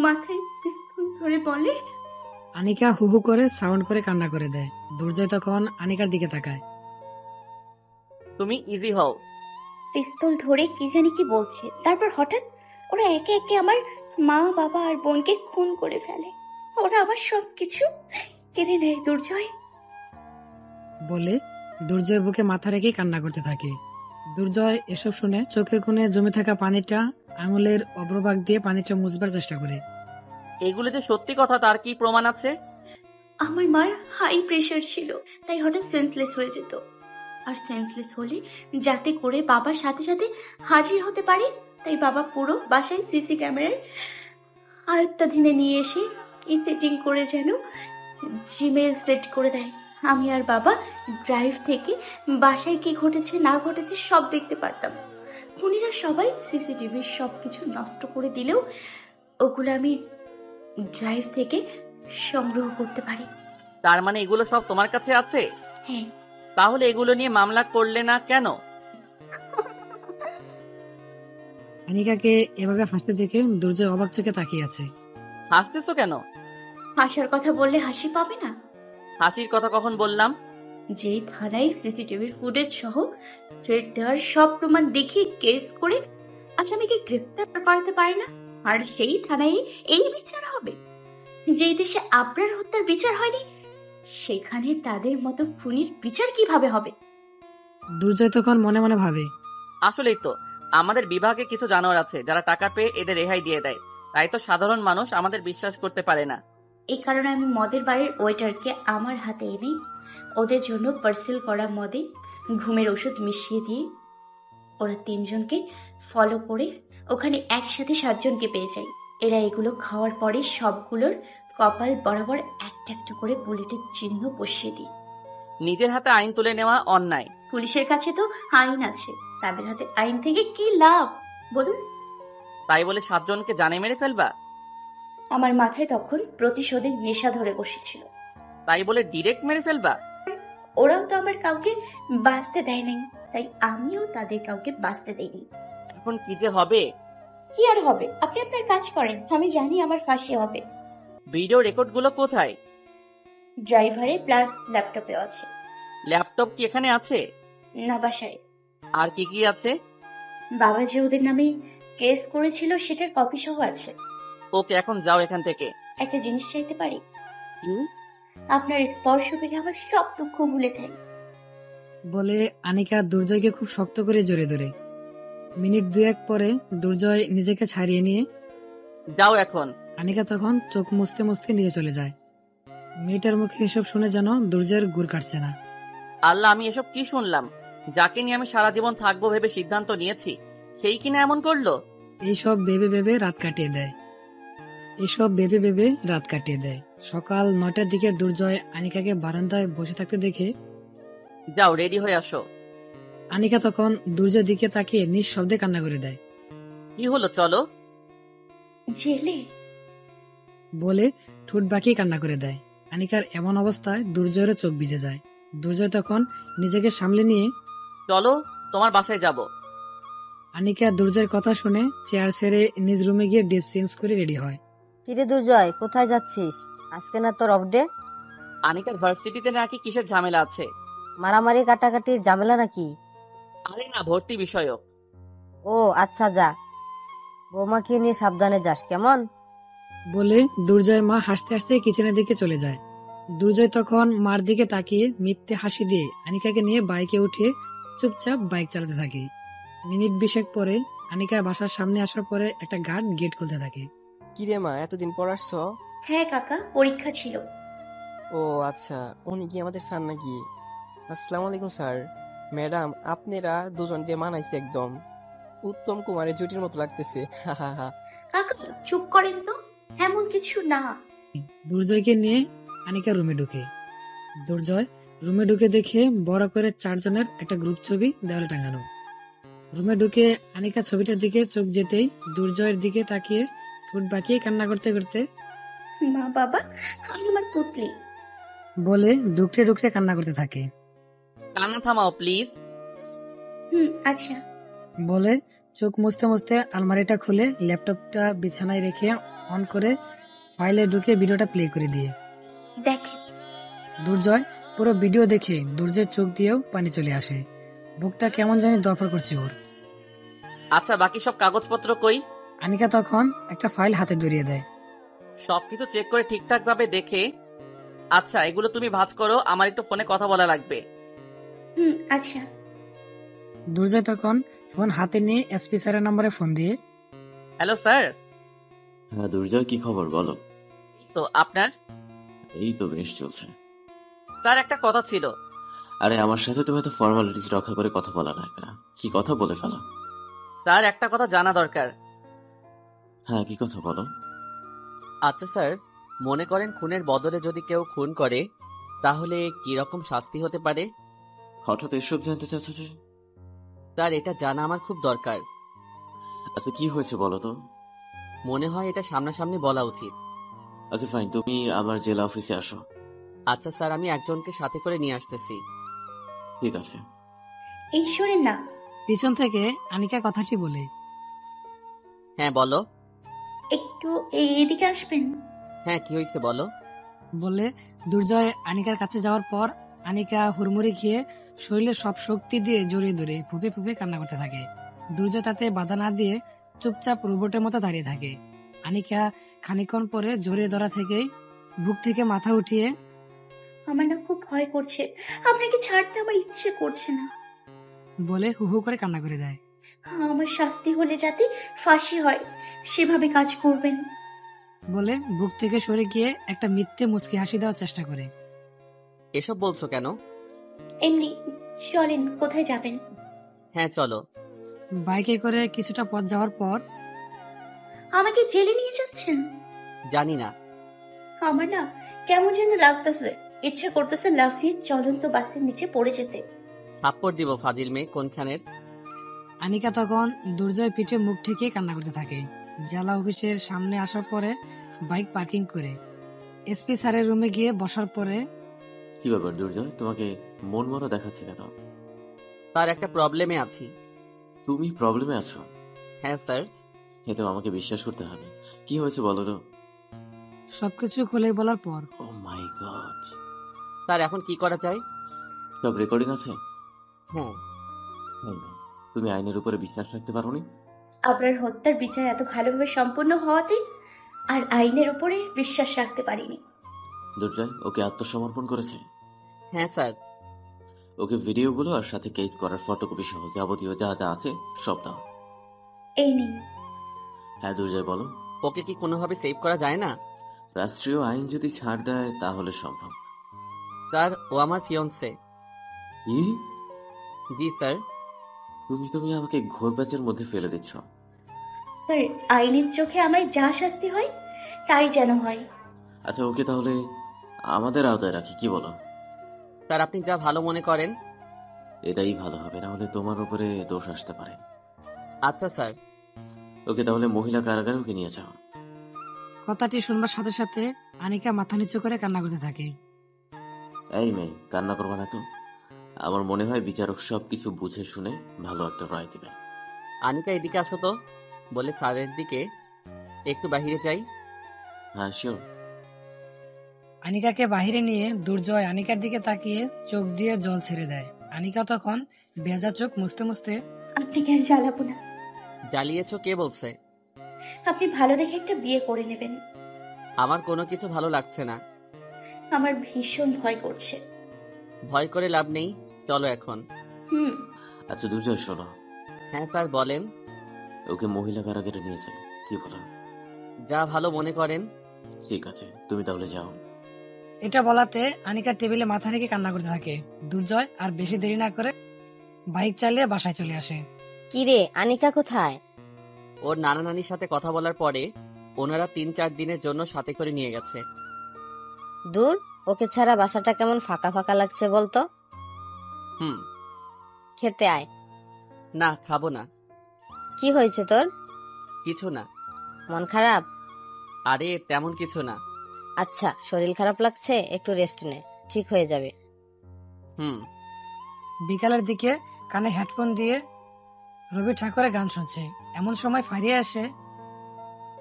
মাথায় পিস্তল ধরে বলে।
আনিকা হু হু করে সাউন্ড করে কান্না করে দেয়। দুর্জয় তখন আনিকার দিকে তাকায়।
তুমি ইজি হও।
পিস্তল ধরে কি জানি কি বলছে। তারপর হঠাৎ ওরা একে একে আমার মা বাবা আর বোনকে খুন করে ফেলে। ওরা আবার সবকিছু কেড়ে নেয় দুর্জয়।
বলে দুর্জয়ের বুকে মাথা রেখে কান্না করতে থাকে। দুর্জয় এসব শুনে চোখের কোণে জমে থাকা পানিটা আঙুলের অগ্রভাগ দিয়ে পানিটা মুছবার চেষ্টা করে।
এগুলো যে সত্যি কথা তার কি প্রমাণ আছে?
আমার মার হাই প্রেশার ছিল, তাই হঠাৎ সেন্সলেস হয়ে যেত। আর সেন্সলেস হলে যাতে করে বাবার সাথে সাথে হাজির হতে পারে, তাই বাবা পুরো বাসায় সিসি ক্যামেরার আয়ত্তাধীনে নিয়ে এসে এই সেটিং করে যেন জিমেল সেট করে দেয়। আমি আর বাবা ড্রাইভ থেকে বাসায় কি ঘটেছে না ঘটেছে সব দেখতে পারতাম। খুনিরা সবাই সিসিটিভির সবকিছু নষ্ট করে দিলেও ওগুলো আমি ড্রাইভ থেকে সংগ্রহ করতে পারি।
তার মানে এগুলো সব তোমার কাছে আছে?
হ্যাঁ।
তাহলে এগুলো নিয়ে মামলা করলে না কেন?
আনিকাকে এভাবে হাসতে দেখে দুর্জয় অবাক চোখে তাকিয়ে আছে।
হাসতেছো কেন?
হাসার কথা বললে হাসি পাবে না?
হাসির কথা কখন বললাম?
যে থানায় সিসিটিভির ফুটেজ সহ থ্রেট দেওয়ার সব প্রমাণ দেখিয়ে কেস করে আসামিকে গ্রেফতার করাতে পারে না, আর সেই থানায় এই বিচার হবে। যেই দেশে আবরার হত্যার বিচার হয়নি, সেখানে তাদের মতো খুনির বিচার কিভাবে হবে?
দুর্জয় তখন মনে মনে ভাবে,
আসলেই তো আমাদের বিভাগে কিছু জানোয়ার আছে যারা টাকা পেয়ে এদের রেহাই দিয়ে দেয়, তাই তো সাধারণ মানুষ আমাদের বিশ্বাস করতে পারে না।
এই কারণে আমি মদের বাড়ির ওয়েটারকে আমার হাতে এনে ওদের জন্য পার্সেল করা মদে ঘুমের ওষুধ মিশিয়ে দিয়ে ওরা 3 জনকে ফলো করে ওখানে একসাথে 7 জনকে পেয়ে যায়। এরা এগুলো খাওয়ার পরে সবগুলোর কপাল বরাবর একটা একটা করে বুলেটের চিহ্ন বসিয়ে দিই।
নিজের হাতে আইন তুলে নেওয়া অন্যায়।
পুলিশের কাছে তো আইন আছে, তাদের হাতে আইন থেকে কি লাভ বলুন?
তাই বলে 7 জনকে জানে মেরে ফেলবা?
আমার মাথায় তখন প্রতিশোধের নেশা ধরে বসেছিল।
তাই বলে ডিরেক্ট মেরে ফেলবা?
ওরাও তো আমার কাউকে বাঁচতে দেয় নাই, তাই আমিও তাদের কাউকে বাঁচতে দেইনি।
এখন কি যে হবে?
কি আর হবে? আপনি আপনার কাজ করেন, আমি জানি আমার ফাঁসি হবে।
ভিডিও রেকর্ড গুলো কোথায়?
ড্রাইভারে প্লাস ল্যাপটপে আছে।
ল্যাপটপ কি এখানে আছে?
না, বাসায়।
আর কি কি আছে?
বাবা যে ওদের নামে কেস করেছিল সেটার কপি সহ আছে।
ওকে, এখন যাও এখান থেকে।
একটা জিনিস চাইতে পারি?
কি?
আপনার স্পর্শ পেলে আমার সব দুঃখ ভুলে যাই।
বলে আনিকা দুর্জয়কে খুব শক্ত করে জড়িয়ে ধরে। মিনিট 2-1 পরে দুর্জয় নিজেকে ছাড়িয়ে নিয়ে
যাও এখন।
আনিকা তখন চোখ মুছতে মুছতে নিয়ে চলে যায়। মেয়েটার মুখে এসব শুনে যেন দুর্জয়ের গুড় কাটছে না।
আল্লাহ, আমি এসব কি শুনলাম? যাকে নিয়ে আমি সারা জীবন থাকবো ভেবে সিদ্ধান্ত নিয়েছি, সেই কিনা এমন করলো।
এইসব ভেবে ভেবে রাত কাটিয়ে দেয়। এসব ভেবে ভেবে রাত কাটিয়ে দেয়। সকাল 9টার দিকে দুর্জয় আনিকাকে বারান্দায় বসে থাকতে দেখে
যাও রেডি হয়ে আসো।
আনিকা তখন দুর্জয়ের দিকে তাকিয়ে নিঃশব্দে কান্না করে দেয়।
কি হলো, চলো।
জেলে?
বলে ঠোঁট বাঁকিয়ে কান্না করে দেয়। আনিকার এমন অবস্থায় দুর্জয়ের চোখ ভিজে যায়। দুর্জয় তখন নিজেকে সামলে নিয়ে
চলো তোমার বাসায় যাব।
আনিকা দুর্জয়ের কথা শুনে চেয়ার ছেড়ে নিজ রুমে গিয়ে ড্রেস চেঞ্জ করে রেডি হয়।
কিরে দুর্জয়, কোথায় যাচ্ছিস? আজকে না তোর অফ ডে?
আনিকার ভার্সিটিতে নাকি কিসের ঝামেলা আছে।
মারামারি কাটাকাটির ঝামেলা নাকি?
আরে না, ভর্তি বিষয়ক।
ও আচ্ছা, যা। বৌমাকে নিয়ে সাবধানে যাস, কেমন?
বলে দুর্জয়ের মা হাসতে হাসতে কিচেনের দিকে চলে যায়। দুর্জয় তখন মার দিকে তাকিয়ে মিথ্যে হাসি দিয়ে আনিকাকে নিয়ে বাইকে উঠে চুপচাপ বাইক চালাতে থাকে। মিনিট 20 পরে আনিকা বাসার সামনে আসার পরে একটা গার্ড গেট খুলতে থাকে।
কিরে মা, এতদিন পর আসছো?
হ্যাঁ কাকা, পরীক্ষা ছিল।
ও আচ্ছা, উনি কি আমাদের স্যার নাকি? আসসালামু আলাইকুম স্যার। ম্যাডাম, আপনারা দুজনকে মানাইছে একদম উত্তম কুমারের জুটির মতো লাগতেছে।
কাকা চুপ করেন তো, এমন কিছু না।
দুর্জয়কে নিয়ে আনিকা রুমে ঢুকে। দুর্জয় রুমে ঢুকে দেখে বড় করে 4 জনের একটা গ্রুপ ছবি দেওয়ালে টাঙানো। রুমে ঢুকে আনিকা ছবিটার দিকে চোখ যেতেই দুর্জয়ের দিকে তাকিয়ে ঠোঁট বাঁকিয়ে কান্না করতে করতে
মা বাবা, আমি আমার পুতলি
বলে ডুকরে ডুকরে কান্না করতে থাকে।
কান্না থামাও প্লিজ।
আচ্ছা।
বলে চোখ মুছতে মুছতে আলমারিটা খুলে ল্যাপটপটা বিছানায় রেখে অন করে ফাইলে ঢুকে ভিডিওটা প্লে করে দিয়ে
দেখেন।
দুর্জয় পুরো ভিডিও দেখে দুর্জয়ের চোখ দিয়েও পানি চলে আসে। বুকটা কেমন জানি দরপড় করছে ওর।
আচ্ছা, বাকি সব কাগজপত্র কই?
আনিকা তখন একটা ফাইল হাতে ধরিয়ে দেয়।
সবকিছু চেক করে ঠিকঠাক ভাবে দেখে। আচ্ছা, এগুলো তুমি ভাঁজ করো, আমার একটু ফোনে কথা বলা লাগবে।
আচ্ছা।
দুর্জয় তখন ফোন হাতে নিয়ে এসপি স্যারের নম্বরে ফোন দিয়ে
হ্যালো স্যার।
হ্যাঁ দুর্জয়, কি খবর বলো?
তো আপনার?
এই তো বেশ চলছে।
স্যার একটা কথা ছিল।
আরে আমার সাথে তুমি তো ফর্মালিটিস রক্ষা করে কথা বলা না কেন? কি কথা বলে ফেলো।
স্যার একটা কথা জানা দরকার।
হ্যাঁ, কি কথা বলো।
আচ্ছা স্যার, মনে করেন খুনের বদলে যদি কেউ খুন করে তাহলে কি রকম শাস্তি হতে পারে?
হঠাৎ এসব জানতে চাচ্ছ যে?
স্যার এটা জানা আমার খুব দরকার।
আচ্ছা কি হয়েছে বলো তো।
মনে হয় এটা সামনাসামনি বলা উচিত।
ওকে ফাইন, তুমি আমার জেলা অফিসে আসো।
আচ্ছা স্যার, আমি একজনকে সাথে করে নিয়ে আসতেছি।
ঠিক আছে।
এই শোনেন না।
পিছন থেকে আনিকা কথাটি বলে।
হ্যাঁ বলো।
একটু এদিকে আসবেন?
হ্যাঁ কি হয়েছে বলো।
বলে দুর্জয় আনিকার কাছে যাওয়ার পর আনিকা হুড়মুড়ি খেয়ে শরীরের সব শক্তি দিয়ে জড়িয়ে ধরে ফুপে ফুপে কান্না করতে থাকে। দুর্জয় তাতে বাধা না দিয়ে চুপচাপ রোবটের মতো দাঁড়িয়ে থাকে। আনিকা খানিকক্ষণ পরে জড়িয়ে ধরা থেকেই বুক থেকে মাথা উঠিয়ে
আমার না খুব ভয় করছে, আপনাকে ছাড়তে আমার ইচ্ছে করছে না
বলে হু হু করে কান্না করে দেয়।
আমার শাস্তি হলে যাতে ফাঁসি হয় সেভাবে কাজ করবেন।
বলে বুক থেকে সরে গিয়ে একটা মিথ্যে মুচকি হাসি দেওয়ার চেষ্টা করে।
এসব বলছো কেন?
এমনি। চলেন, কোথায় যাবেন?
হ্যাঁ চলো।
বাইকে করে কিছুটা পথ যাওয়ার পর
আমাকে জেলে নিয়ে যাচ্ছেন?
জানি না,
আমার না কেমন যেন লাগতেছে, ইচ্ছে করতেছে লাফিয়ে চলন্ত বাসের নিচে পড়ে যেতে।
থাপ্পড় দিব ফাজিল মেয়ে কোনখানের।
আনিকা তখন দুর্জয় পিঠে মুখ ঠেকে কান্না করতে থাকে। জেলা অফিসের সামনে আসার পরে বাইক পার্কিং করে এসপি স্যারের রুমে গিয়ে বসার পরে
কি ব্যাপার দুর্জয়, তোমাকে মন মরা দেখাচ্ছে কেন?
তার একটা প্রবলেমে আছি।
তুমি প্রবলেমে আছো?
হ্যাঁ স্যার।
এটা আমাকে বিশ্বাস করতে হবে। কি হয়েছে বলো তো।
সবকিছু খুলে বলার পর
ও মাই গড।
স্যার এখন কি করা যায়?
সব রেকর্ডিং আছে?
হ্যাঁ।
তুমি আইনের উপরে বিশ্বাস রাখতে পারোনি?
আপনার হত্যার বিচার এত ভালোভাবে সম্পূর্ণ হওয়াতে আর আইনের উপরে বিশ্বাস রাখতে পারিনি।
দুর্জয় ওকে আত্মসমর্পণ করেছে?
হ্যাঁ স্যার।
ওকে ভিডিওগুলো আর সাথে কেস করার ফটোকপি সহ যাবতীয় যা যা আছে সব দাও।
এই নিন।
হ্যাঁ দুর্জয় বলো।
ওকে কি কোনোভাবে সেভ করা যায় না?
রাষ্ট্রীয় আইন যদি ছাড় দেয় তাহলে সম্ভব।
স্যার ও আমার ফিয়ন্সে।
কি?
জি স্যার।
তুমি আমাকে ঘোর প্যাচের মধ্যে ফেলে দিচ্ছ।
স্যার আইনের চোখে আমায় যা শাস্তি হয় তাই যেন হয়।
আচ্ছা, ওকে তাহলে আমাদের আওতায় রাখি, কি বলো?
স্যার আপনি যা ভালো মনে করেন।
এটাই ভালো হবে, না হলে তোমার উপরে দোষ আসতে পারে।
আচ্ছা স্যার।
ওকে তাহলে মহিলা কারাগারে ওকে নিয়ে যাও।
কথাটি শুনবার সাথে সাথে আনিকা মাথা নিচু করে কান্না করতে থাকে।
এই মেয়ে, কান্না করবা না তো। আমার মনে হয় বিচারক সবকিছু বুঝে শুনে ভালো একটা রায় দিবে।
আনিকা এদিকে আসো তো, বলে স্যারের দিকে একটু বাহিরে যাই।
হ্যাঁ শিওর।
আনিকাকে বাহিরে নিয়ে দুর্জয় আনিকার দিকে তাকিয়ে চোখ দিয়ে জল ছেড়ে দেয়। আনিকা তখন ভেজা চোখ মুছতে মুছতে,
আপনাকে আর জ্বালাবো না।
জ্বালিয়েছো কে বলছে?
আপনি ভালো দেখে একটা বিয়ে করে নেবেন।
আমার কোনো কিছু ভালো লাগছে না।
আমার ভীষণ ভয় করছে।
ভয় করে লাভ নেই, চলো এখন।
হুম।
আচ্ছা দুর্জয়, শোনো।
হ্যাঁ স্যার বলেন।
ওকে মহিলা কারাগারে নিয়ে যাও, কি বলো?
যা ভালো মনে করেন।
ঠিক আছে, তুমি তাহলে যাও।
এটা বলাতে আনিকা টেবিলে মাথা রেখে কান্না করতে থাকে। দুর্জয় আর বেশি দেরি না করে বাইক চালিয়ে বাসায় চলে আসে।
কিরে, আনিকা কোথায়?
ওর নানা নানির সাথে কথা বলার পরে ওনারা 3-4 দিনের জন্য সাথে করে নিয়ে গেছে।
দূর, ওকে ছাড়া বাসাটা কেমন ফাঁকা ফাঁকা লাগছে বলতো।
হুম।
খেতে আয়।
না, খাবো না।
কি হয়েছে তোর?
কিছু না।
মন খারাপ?
আরে তেমন কিছু না।
আচ্ছা, শরীর খারাপ লাগছে, একটু রেস্ট নে, ঠিক হয়ে যাবে।
হুম।
বিকালের দিকে কানে হেডফোন দিয়ে রবি ঠাকুরের গান শুনছে। এমন সময় ফারিয়া আসে।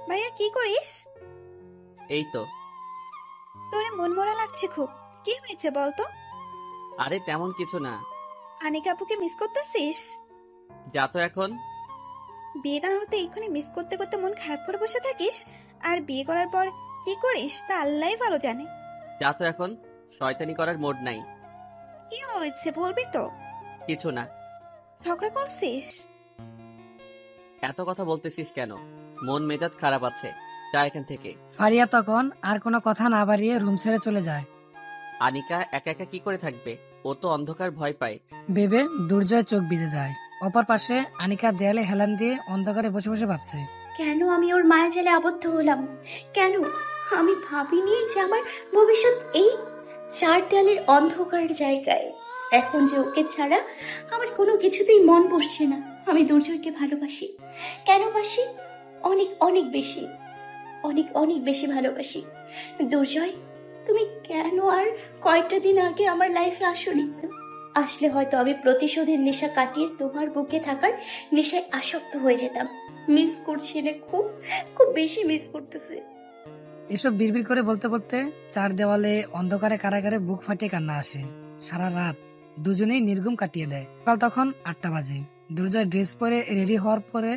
ভাইয়া কি করিস?
এই তো।
তোরে মন মরা লাগছে খুব, কি হয়েছে বলতো?
আরে তেমন কিছু না।
আনিকা আপুকে মিস করতেছিস?
যা তো এখন।
বিয়ে না হতে এক্ষুনি মিস করতে করতে মন খারাপ করে বসে থাকিস, আর বিয়ে করার পর কি করিস তা আল্লাহই ভালো জানে।
যা তো এখন, শয়তানি করার মোড নাই।
কি হয়েছে বলবি তো?
কিছু না।
ঝগড়া করছিস?
এত কথা বলতেছিস কেন? মন মেজাজ খারাপ আছে, যা এখান থেকে।
ফারিয়া তখন আর কোনো কথা না বাড়িয়ে রুম ছেড়ে চলে যায়।
আনিকা একা একা কি করে থাকবে? ও তো অন্ধকার ভয় পায়।
ভেবে দুর্জয় চোখ ভিজে যায়। অপর পাশে আনিকা দেয়ালে হেলান দিয়ে অন্ধকারে বসে বসে ভাবছে,
কেন আমি ওর মায়া জালে আবদ্ধ হলাম? কেন আমি ভাবিনি যে আমার ভবিষ্যৎ এই 4 দেয়ালের অন্ধকার জায়গায়। এখন যে ওকে ছাড়া আমার কোনো কিছুতেই মন বসছে না। আমি দুর্জয়কে ভালোবাসি। কেন বাসি? অনেক অনেক বেশি, অনেক অনেক বেশি ভালোবাসি। দুর্জয়, তুমি কেন আর কয়েকটা দিন আগে আমার লাইফে আসোনি? আসলে হয়তো আমি প্রতিশোধের নেশা কাটিয়ে তোমার বুকে থাকার নেশায় আসক্ত হয়ে যেতাম। মিস করছি রে, খুব খুব বেশি মিস করতেছি।
এসব বিড়বিড় করে বলতে বলতে 4 দেওয়ালে অন্ধকারে কারাগারে বুক ফাটিয়ে কান্না আসে। সারা রাত দুজনেই নির্ঘুম কাটিয়ে দেয়। সকাল তখন 8টা বাজে। দুর্জয় ড্রেস পরে রেডি হওয়ার পরে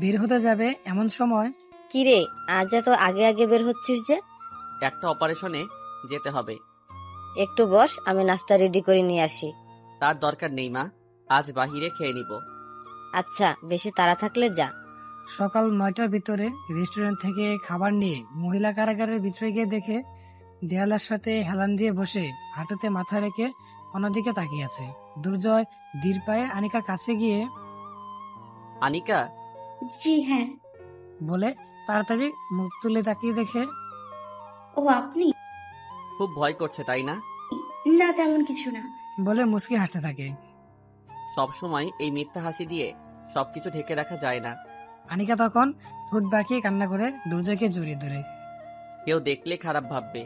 বের হতে যাবে, এমন সময়,
কিরে, আজ এত আগে আগে বের হচ্ছিস যে?
একটা অপারেশনে যেতে হবে।
একটু বস, আমি নাস্তা রেডি করে নিয়ে আসি।
তার দরকার নেই মা, আজ বাহিরে খেয়ে নিব।
আচ্ছা, বেশি তাড়া থাকলে যা।
সকাল 9টার ভিতরে রেস্টুরেন্ট থেকে খাবার নিয়ে মহিলা কারাগারের ভিতরে গিয়ে দেখে দেয়ালের সাথে হেলান দিয়ে বসে হাঁটুতে মাথা রেখে অন্যদিকে তাকিয়ে আছে। দুর্জয় ধীর পায়ে আনিকার কাছে গিয়ে,
আনিকা।
জি হ্যাঁ।
বলে তাড়াতাড়ি মুখ তুলে তাকিয়ে দেখে,
ও আপনি?
খুব ভয় করছে তাই না?
না, তেমন কিছু না।
বলে মুচকি হাসতে থাকে।
সব সময় এই মিথ্যা হাসি দিয়ে সবকিছু ঢেকে রাখা যায় না।
আনিকা তখন ঠোঁট বাঁকিয়ে কান্না করে দুর্জয়কে জড়িয়ে ধরে।
কেউ দেখলে খারাপ ভাববে।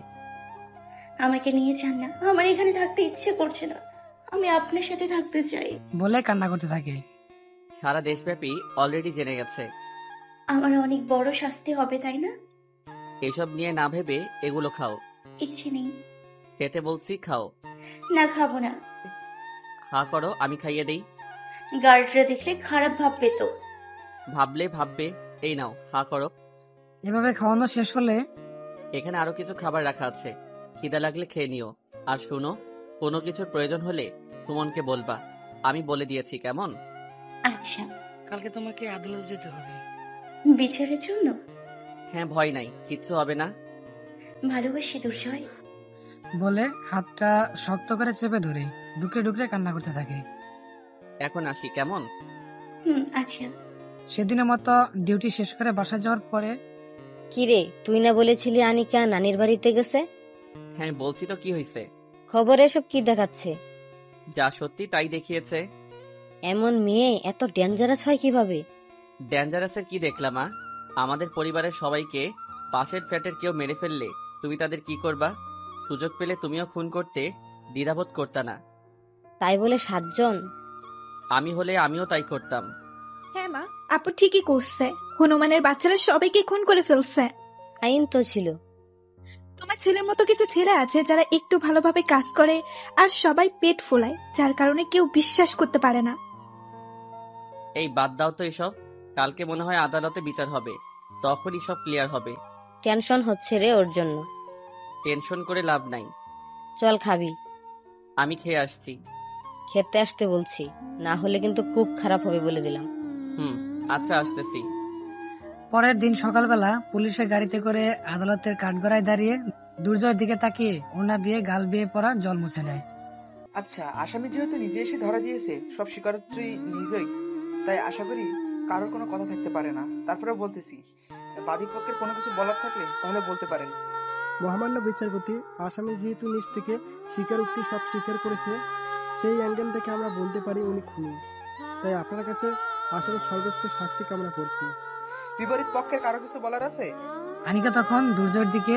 আমাকে নিয়ে যান না, আমার এখানে থাকতে ইচ্ছে করছে না। আমি আপনার সাথে থাকতে চাই।
বলে কান্না করতে থাকে।
সারা দেশব্যাপী অলরেডি জেনে গেছে।
আমার অনেক বড় শাস্তি হবে, তাই না?
এসব নিয়ে না ভেবে এগুলো খাও।
ইচ্ছে নেই।
খেতে বলছি, খাও।
না, খাবো না।
হা করো, আমি খাইয়ে দেই।
গার্ডরা দেখলে খারাপ ভাববে তো।
ভাবলে ভাববে। এই নাও, হা করো।
এভাবে খাওয়ানো শেষ হলে,
এখানে আরো কিছু খাবার রাখা আছে, খিদা লাগলে খেয়ে নিও। আর শুনো, কোনো কিছুর প্রয়োজন হলে সুমনকে বলবা, আমি বলে দিয়েছি, কেমন?
আচ্ছা।
কালকে তোমাকে আদালত যেতে হবে।
বিচারের জন্য?
হ্যাঁ, ভয় নাই, কিচ্ছু হবে না।
ভালোবাসি দুর্জয়।
বলে হাতটা শক্ত করে চেপে ধরে ডুকরে ডুকরে কান্না করতে থাকে।
এখন আসি, কেমন?
আচ্ছা।
সেদিনের মতো ডিউটি শেষ করে বাসা যাওয়ার পরে
কিরে, তুই না বলেছিলি আনিকা নানির বাড়িতে গেছে?
হ্যাঁ বলছি তো, কি হয়েছে?
খবরে এসব কি দেখাচ্ছে?
যা সত্যি তাই দেখিয়েছে।
এমন মেয়ে এত ডেঞ্জারাস হয় কিভাবে?
ডেঞ্জারাসের কি দেখলাম? আমাদের পরিবারের সবাইকে পাশের ফ্ল্যাটের কেউ মেরে ফেললে তুমি তাদের কি করবা? সুযোগ পেলে তুমিও খুন করতে দ্বিধাবোধ করতা না।
তাই বলে 7 জন?
আমি হলে আমিও তাই করতাম।
হ্যাঁ মা, আপু ঠিকই করছে। হনুমানের বাচ্চারা সবাইকে খুন করে ফেলছে।
আইন তো ছিল।
তোমার ছেলের মতো কিছু ছেলে আছে যারা একটু ভালোভাবে কাজ করে আর সবাই পেট ফোলায়, যার কারণে কেউ বিশ্বাস করতে পারে না।
এই বাদ দাও তো এসব। কালকে মনে হয় আদালতে বিচার হবে, তখনই সব ক্লিয়ার হবে।
টেনশন হচ্ছে রে ওর জন্য।
টেনশন করে লাভ নাই।
চল খাবি।
আমি খেয়ে আসছি।
খেতে আসতে বলছি, না হলে কিন্তু খুব খারাপ হবে বলে দিলাম।
আচ্ছা আসতেছি।
পরের দিন সকালবেলা পুলিশের গাড়িতে করে আদালতের কাঠগড়ায় দাঁড়িয়ে দুর্জয়ের দিকে তাকিয়ে ওনা দিয়ে গাল বেয়ে পড়া জল মুছে নেয়।
আচ্ছা, আসামি যেহেতু নিজে এসে ধরা দিয়েছে, সব স্বীকারোক্তি নিজেই, তাই আশা করি কারোর কোনো কথা থাকতে পারে না। তারপরে বলতেছি, বাদীপক্ষের কোনো কিছু বলার থাকলে তাহলে বলতে পারেন।
মহামান্য বিচারপতি, আসামি যেহেতু নিজ থেকে স্বীকারোক্তি সব স্বীকার করেছে, সেই অ্যাঙ্গেল থেকে আমরা বলতে পারি উনি খুনি। তাই আপনার কাছে আসামির সর্বোচ্চ শাস্তি কামনা করছি।
বিপরীত পক্ষের কারো কিছু বলার আছে?
আনিকা তখন দুর্জয়ের দিকে,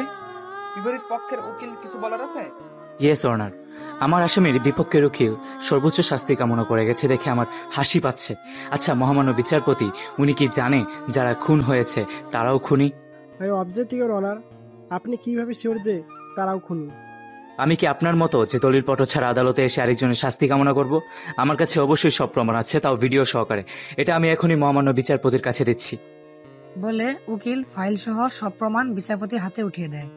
বিপরীত পক্ষের উকিল কিছু বলার আছে?
ইয়েস অনার, আমার আসামির বিপক্ষের উকিল সর্বোচ্চ শাস্তি কামনা করে গেছে দেখে আমার হাসি পাচ্ছে। আচ্ছা মহামান্য বিচারপতি, উনি কি জানে যারা খুন হয়েছে তারাও খুনি?
অবজেক্ট ইওর অনার, আপনি কিভাবে শিওর যে তারাও খুনি?
আমি কি আপনার মতো যে দলিল পত্র ছাড়া আদালতে এসে আরেকজনের শাস্তি কামনা করব? আমার কাছে অবশ্যই সব প্রমাণ আছে, তাও ভিডিও সহকারে। এটা আমি এখনই মহামান্য বিচারপতির কাছে দিচ্ছি।
বলে উকিল ফাইল সহ সব প্রমাণ বিচারপতির হাতে উঠিয়ে দেয়।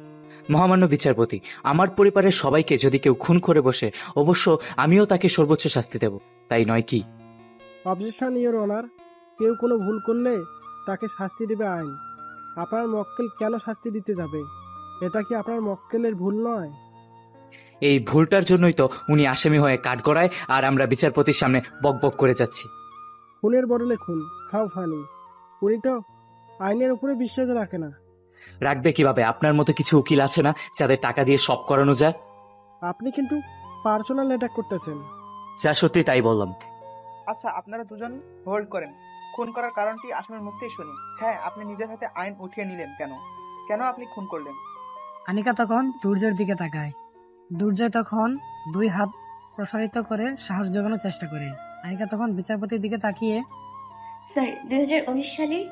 মহামান্য বিচারপতি, আমার পরিবারের সবাইকে যদি কেউ খুন করে বসে, অবশ্য আমিও তাকে সর্বোচ্চ শাস্তি দেব, তাই নয় কি?
অবজেকশন ইওর অনার, কেউ কোনো ভুল করলে তাকে শাস্তি দেবে আইন। আপনার মক্কেল কেন শাস্তি দিতে যাবে? এটা কি আপনার মক্কেলের ভুল নয়?
এই ভুলটার জন্যই তো উনি আসামি হয়ে কাঠগড়ায় আর আমরা বিচারপতির সামনে বকবক করে যাচ্ছি।
খুনের বদলে খুন, হাউ ফানি। উনি তো আইনের উপরে বিশ্বাস রাখে না।
রাখবে কিভাবে? আপনার মতো কিছু উকিল আছে না যাদের টাকা দিয়ে সব করানো যায়?
আপনি কিন্তু পার্সোনাল অ্যাটাক করতেছেন।
যা সত্যি তাই বললাম।
আচ্ছা, আপনারা দুজন হোল্ড করেন। খুন করার কারণটি আসামির মুখ থেকে শুনি। হ্যাঁ, আপনি নিজের হাতে আইন উঠিয়ে নিলেন কেন? কেন আপনি খুন করলেন?
আনিকা তখন দুর্জয়ের দিকে তাকায়। দুর্জয় তখন 2 হাত প্রসারিত করে সাহস জোগানোর চেষ্টা করে। আনিকা তখন বিচারপতির দিকে তাকিয়ে,
স্যার 2019 সালের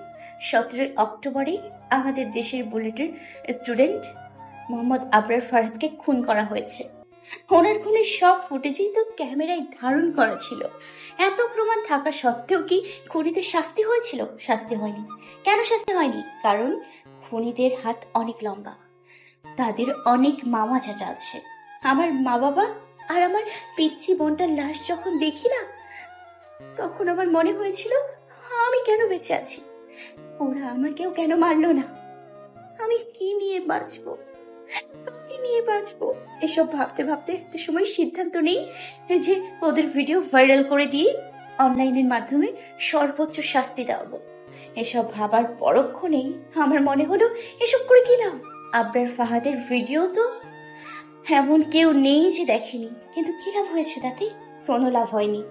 17 অক্টোবরে আমাদের দেশের বুলেটের স্টুডেন্ট মোহাম্মদ আবরার ফারহাদকে খুন করা হয়েছে। ওনার খুনের সব ফুটেজই তো ক্যামেরায় ধারণ করা ছিল। এত প্রমাণ থাকা সত্ত্বেও কি খুনিদের শাস্তি হয়েছিল? শাস্তি হয়নি। কেন শাস্তি হয়নি? কারণ খুনিদের হাত অনেক লম্বা, তাদের অনেক মামা চাচা আছে। আমার মা বাবা আর আমার পিচ্ছি বোনটার লাশ যখন দেখি না, তখন আমার মনে হয়েছিল আমি কেন বেঁচে আছি, ওরা আমাকেও কেন মারলো না, আমি কি নিয়ে বাঁচবো, কি নিয়ে বাঁচবো। এসব ভাবতে ভাবতে একটা সময় সিদ্ধান্ত নেই যে ওদের ভিডিও ভাইরাল করে দিয়ে অনলাইনের মাধ্যমে সর্বোচ্চ শাস্তি দেওয়াবো। এসব ভাবার পরক্ষণেই আমার মনে হলো এসব করে কি লাভ? আবরার ফাহাদের ভিডিও তো এমন কেউ নেই যে দেখেনি, কিন্তু কি লাভ হয়েছে? তাতে কোনো লাভ হয়নি।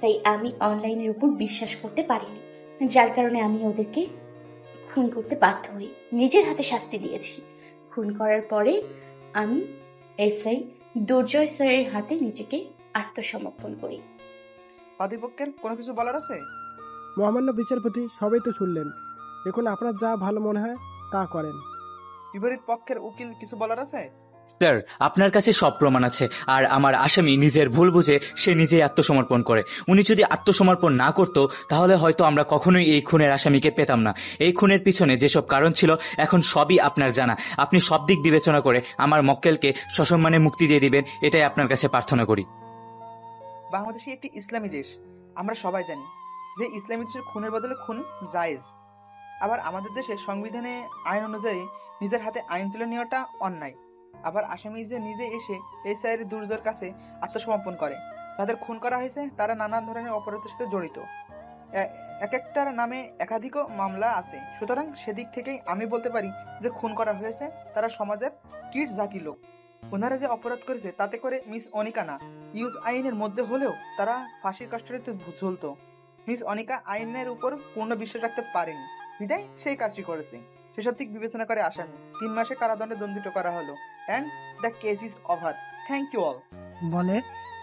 তাই আমি অনলাইনের উপর বিশ্বাস করতে পারিনি, যার কারণে আমি ওদেরকে খুন করতে বাধ্য হই, নিজের হাতে শাস্তি দিয়েছি। খুন করার পরে আমি এসআই দুর্জয় স্যারের হাতে নিজেকে আত্মসমর্পণ করি।
বাদীপক্ষের কোনো কিছু বলার আছে?
মহামান্য বিচারপতি, সবাই তো শুনলেন, এখন আপনার যা ভালো মনে হয় তা করেন।
বিপরীত পক্ষের উকিল কিছু বলার আছে?
স্যার, আপনার কাছে সব প্রমাণ আছে, আর আমার আসামি নিজের ভুল বুঝে সে নিজেই আত্মসমর্পণ করে। উনি যদি আত্মসমর্পণ না করতো তাহলে হয়তো আমরা কখনোই এই খুনের আসামিকে পেতাম না। এই খুনের পিছনে যেসব কারণ ছিল এখন সবই আপনার জানা। আপনি সব দিক বিবেচনা করে আমার মক্কেলকে সসম্মানে মুক্তি দিয়ে দিবেন, এটাই আপনার কাছে প্রার্থনা করি।
বাংলাদেশ একটি ইসলামী দেশ, আমরা সবাই জানি যে ইসলামী দেশের খুনের বদলে খুন জায়েজ। আবার আমাদের দেশের সংবিধানে আইন অনুযায়ী নিজের হাতে আইন তুলে নেওয়াটা অন্যায়। আবার আসামি যে নিজে এসে এসআইয়ের দুর্জয়ের কাছে আত্মসমর্পণ করে, তাদের খুন করা হয়েছে, তারা নানান ধরনের অপরাধের সাথে জড়িত। এ- এক একটার নামে একাধিক মামলা আছে, সুতরাং সেদিক থেকেই আমি বলতে পারি যে খুন করা হয়েছে তারা সমাজের কীট জাতি লোক। ওনারা যে অপরাধ করেছে তাতে করে মিস অনিকা না, ইউজ আইনের মধ্যে হলেও তারা ফাঁসির কাস্টডিতে ঝুলতো। মিস অনিকা আইনের উপর পূর্ণ বিশ্বাস রাখতে পারেনি, বিদায় সেই কাজটি করেছে। সেসব দিক বিবেচনা করে আসামি 3 মাসে কারাদণ্ডে দণ্ডিত করা হলো। And the case is over. Thank you all.
বলে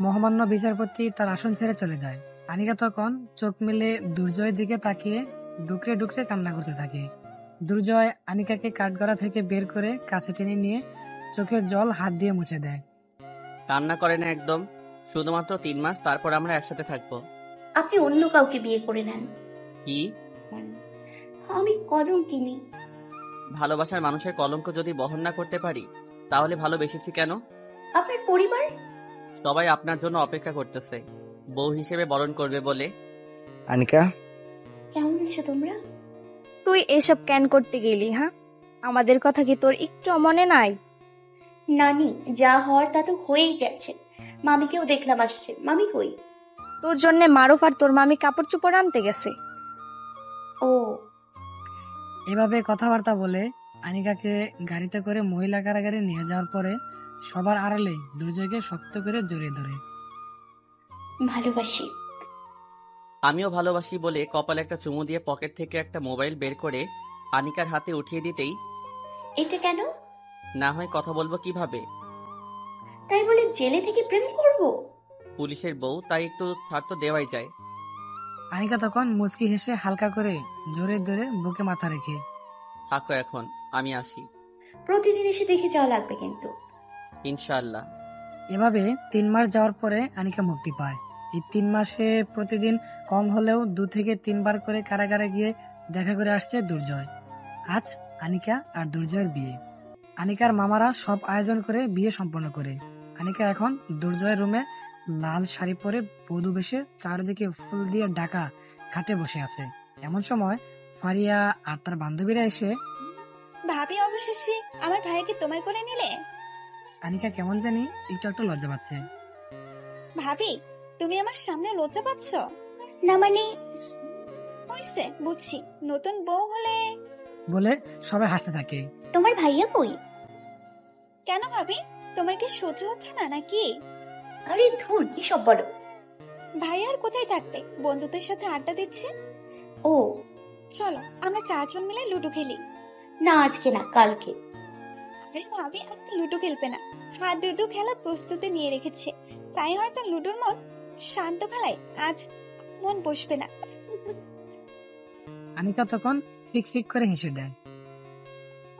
মহামান্য বিচারপতি তার আসন ছেড়ে চলে যায়। আনিকা তখন চোখ মেলে দুর্জয়ের দিকে তাকিয়ে ডুকরে ডুকরে কান্না করতে থাকে। দুর্জয় আনিকাকে কাঠগড়া থেকে বের করে কাছে টেনে নিয়ে চোখের জল হাত দিয়ে মুছে দেয়।
কান্না করে না একদম, শুধুমাত্র 3 মাস, তারপর আমরা একসাথে থাকবো।
আপনি অন্য কাউকে বিয়ে করে নেন।
কি?
আমি কলঙ্কিনী।
ভালোবাসার মানুষের কলঙ্ক যদি বহন না করতে পারি তাহলে ভালোবেসেছি কেন?
আপনার পরিবার?
সবাই আপনার জন্য অপেক্ষা করতেছে, বউ হিসেবে বরণ করবে বলে।
আনিকা,
কেমন আছো তোমরা?
তুই এসব কেন করতে গেলি? হ্যাঁ, আমাদের কথা কি তোর একটু মনে নাই?
নানি, যা হওয়ার তা তো হয়েই গেছে। মামিকেও দেখলাম আসছে। মামি কই?
তোর জন্য মারুফ আর তোর মামি কাপড় চোপড় আনতে গেছে।
ও,
এভাবে কথাবার্তা বলে আনিকাকে গাড়িতে করে মহিলা কারাগারে নিয়ে যাওয়ার পরে সবার আড়ালে দুর্জয়কে শক্ত করে জড়িয়ে ধরে।
ভালোবাসি।
আমিও ভালোবাসি বলে কপালে একটা চুমু দিয়ে পকেট থেকে একটা মোবাইল বের করে আনিকার হাতে উঠিয়ে দিতেই,
এটা কেন?
না হয় কথা বলবো কিভাবে?
তাই বলে জেলে থেকে প্রেম করব?
পুলিশের বউ, তাই একটু ছাড় তো দেওয়াই যায়।
আনিকা তখন মুচকি হেসে হালকা করে জোরে ধরে বুকে মাথা রেখে,
থাকো এখন, আমি আসি।
প্রতিদিন এসে দেখে যাওয়া লাগবে কিন্তু।
ইনশাআল্লাহ।
এভাবে 3 মাস যাওয়ার পরে আনিকা মুক্তি পায়। এই 3 মাসে প্রতিদিন কম হলেও 2 থেকে 3 বার করে কারাগারে গিয়ে দেখা করে আসছে দুর্জয়। আজ আনিকা আর দুর্জয়ের বিয়ে। আনিকার মামারা সব আয়োজন করে বিয়ে সম্পন্ন করে। আনিকা এখন দুর্জয়ের রুমে লাল শাড়ি পরে বধূ বেশে চারিদিকে ফুল দিয়ে ঢাকা খাটে বসে আছে। এমন সময় ফারিয়া আর তার বান্ধবীরা এসে,
ভাবি অবশেষে আমার ভাইকে তোমার করে নিলে।
আনিকা কেমন জানি একটু একটু লজ্জা পাচ্ছে।
ভাবি, তুমি আমার সামনে লজ্জা পাচ্ছ?
না মানে,
হইছে বুঝছি, নতুন বউ হলে।
বলে সবাই হাসতে থাকে।
তোমার ভাইয়া কই?
কেন ভাবি, তোমার কি সহ্য হচ্ছে না নাকি?
আরে ধুর, কি সব বলো।
ভাই আর কোথায় থাকবে, বন্ধুদের সাথে আড্ডা দিচ্ছে।
ও,
চলো আমরা 4 জন মিলে লুডো খেলি।
না আজকে না, কালকে।
আরে ভাবি, আজকে লুডো খেলবে না, লুডো খেলার প্রস্তুতি নিয়ে রেখেছে, তাই হয়তো লুডোর মন শান্ত খেলায় আজ মন বসবে না।
আনিকা তখন ফিক ফিক করে হেসে দেয়।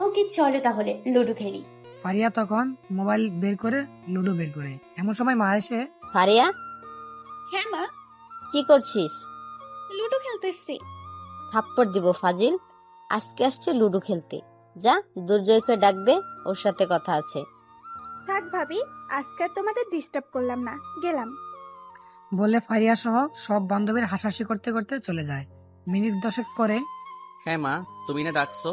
ওকে চলে তাহলে লুডো খেলি।
ফারিয়া তখন মোবাইল বের করে লুডো বের করে। এমন সময় মা এসে,
ফারিয়া,
হ্যাঁ মা।
কি করছিস?
লুডো খেলতেছি।
থাপ্পড় দিব ফাজিল, আজকে আসছে লুডো খেলতে। যা দুর্জয়কে ডাক দে, ওর সাথে কথা আছে।
থাক ভাবি, আজকে তোমাদের ডিস্টার্ব করলাম না, গেলাম।
বলে ফারিয়া সহ সব বান্ধবীর হাসাহাসি করতে করতে চলে যায়। মিনিট 10 পরে,
হ্যাঁ মা, তুমি না ডাকছো?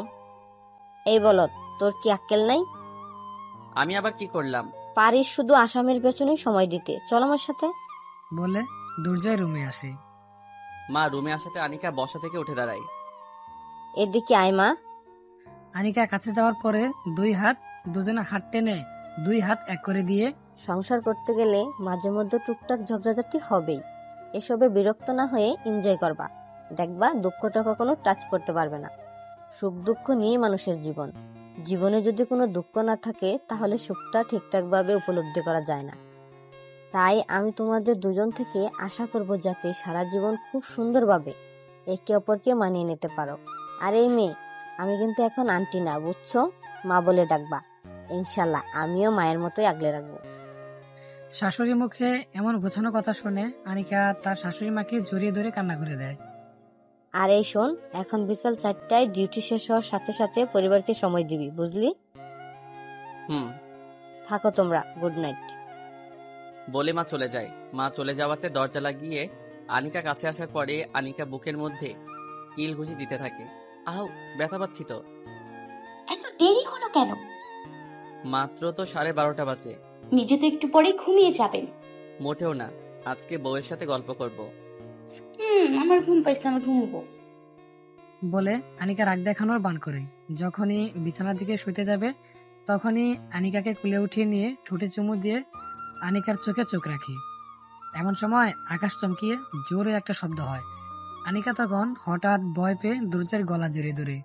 এই বলত, তোর কি আক্কেল নাই?
আমি আবার কি করলাম?
পারিস শুধু আসামের পেছনে সময় দিতে। চল আমার সাথে।
বলে দুর্জয় রুমে আসে।
মা রুমে আসাতে আনিকা বসা থেকে উঠে দাঁড়ায়।
এদিকে আয় মা।
আনিকা কাছে যাওয়ার পরে 2 হাত দুজনে হাত টেনে 2 হাত এক করে দিয়ে,
সংসার করতে গেলে মাঝে মধ্যে টুকটাক ঝগড়াঝাটি হবেই। এসবে বিরক্ত না হয়ে এনজয় করবা। দেখবা দুঃখটা কখনো টাচ করতে পারবে না। সুখ দুঃখ নিয়ে মানুষের জীবন। জীবনে যদি কোনো দুঃখ না থাকে তাহলে সুখটা ঠিকঠাকভাবে উপলব্ধি করা যায় না। তাই আমি তোমাদের দুজন থেকে আশা করব যাতে সারা জীবন খুব সুন্দরভাবে একে অপরকে মানিয়ে নিতে পারো। আর এই মেয়ে, আমি কিন্তু এখন আন্টি না, বুঝছো? মা বলে ডাকবা। ইনশাল্লাহ আমিও মায়ের মতোই আগলে রাখবো।
শাশুড়ি মুখে এমন গোছানো কথা শুনে আনিকা তার শাশুড়ি মাকে জড়িয়ে ধরে কান্না করে দেয়।
আর এই শোন, এখন বিকাল 4টায় ডিউটি শেষ হওয়ার সাথে সাথে পরিবারকে সময় দিবি, বুঝলি? থাকো তোমরা, গুড নাইট।
বলে মা চলে যায়। মা চলে যাওয়াতে দরজা লাগিয়ে আনিকা কাছে আসার পরে আনিকা বুকের মধ্যে কিল ঘুষি দিতে থাকে। আউ, ব্যথা পাচ্ছি তো।
এত দেরি হলো কেন?
মাত্র তো 12:30 বাজে।
নিজে তো একটু পরে ঘুমিয়ে যাবেন।
মোটেও না, আজকে বউয়ের সাথে গল্প করব।
আমার ঘুম পাইছে, আমি ঘুমবো।
বলে আনিকা রাগ দেখানোর বান করে। যখনই বিছানার দিকে শুতে যাবে তখনই আনিকাকে কুলে উঠিয়ে নিয়ে ঠোঁটে চুমু দিয়ে আনিকার চোখে চোখ রাখে। এমন সময় আকাশ চমকিয়ে জোরে একটা শব্দ হয়। আনিকা তখন হঠাৎ ভয় পেয়ে দুর্জয়ের গলা জড়িয়ে ধরে।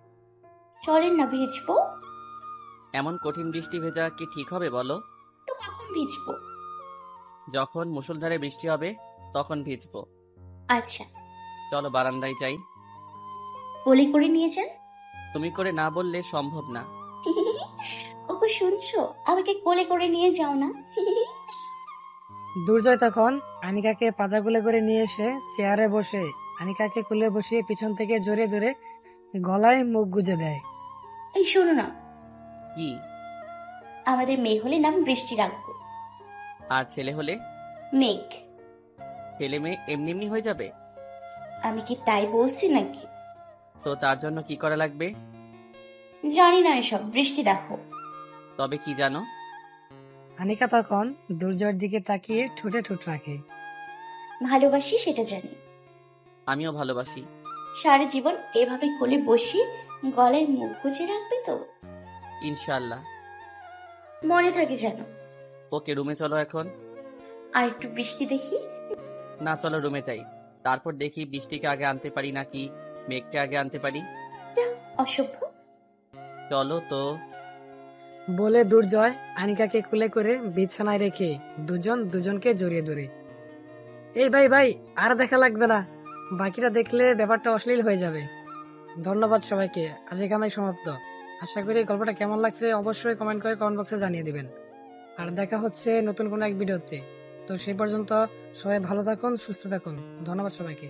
চলেন না, ভিজবো।
এমন কঠিন বৃষ্টি ভেজা কি ঠিক হবে বলো?
তো কখন ভিজবো?
যখন মুষলধারে বৃষ্টি হবে তখন ভিজবো।
আচ্ছা,
চলো বারান্দায় যাই।
কোলে করে নিয়ে যান।
তুমি করে না বললে সম্ভব না।
ওকে শুনছো, আমাকে কোলে করে নিয়ে যাও না।
দুর্জয় তখন আনিকাকে পাজাগুলে করে নিয়ে এসে চেয়ারে বসে আনিকাকে কুলে বসিয়ে পিছন থেকে জোরে জোরে গলায় মুখ গুজে দেয়।
এই শোনো না,
কি?
আমাদের মেয়ে হলে নাম বৃষ্টি রাখবো।
আর ছেলে হলে?
মেঘ।
ছেলে মেয়ে এমনি এমনি হয়ে যাবে?
আমি কি তাই বলছি নাকি?
তো তার জন্য কি করা লাগবে?
জানি না এসব, বৃষ্টি দেখো।
তবে কি জানো?
আনিকা তখন দুর্জয়ের দিকে তাকিয়ে ঠোঁটে ঠোঁট রাখে।
ভালোবাসি সেটা জানি।
আমিও ভালোবাসি।
সারা জীবন এভাবে কোলে বসিয়ে গলায় মুখ গুজে রাখবে তো?
ইনশাআল্লাহ।
মনে থাকে যেন।
ওকে, রুমে চলো এখন।
আর একটু বৃষ্টি দেখি।
না, চলো রুমে যাই, তারপর দেখি বৃষ্টিকে আগে আনতে পারি নাকি মেঘকে আগে আনতে পারি।
অসভ্য।
চলো তো।
বলে দুর্জয় আনিকাকে কুলে করে বিছানায় রেখে দুজন দুজনকে জড়িয়ে ধরে। এই ভাই ভাই, আর দেখা লাগবে না, বাকিটা দেখলে ব্যাপারটা অশ্লীল হয়ে যাবে। ধন্যবাদ সবাইকে, আজ এখানেই সমাপ্ত। আশা করি গল্পটা কেমন লাগছে অবশ্যই কমেন্ট করে কমেন্ট বক্সে জানিয়ে দিবেন। আর দেখা হচ্ছে নতুন কোনো এক ভিডিওতে। তো সেই পর্যন্ত সবাই ভালো থাকুন, সুস্থ থাকুন। ধন্যবাদ সবাইকে।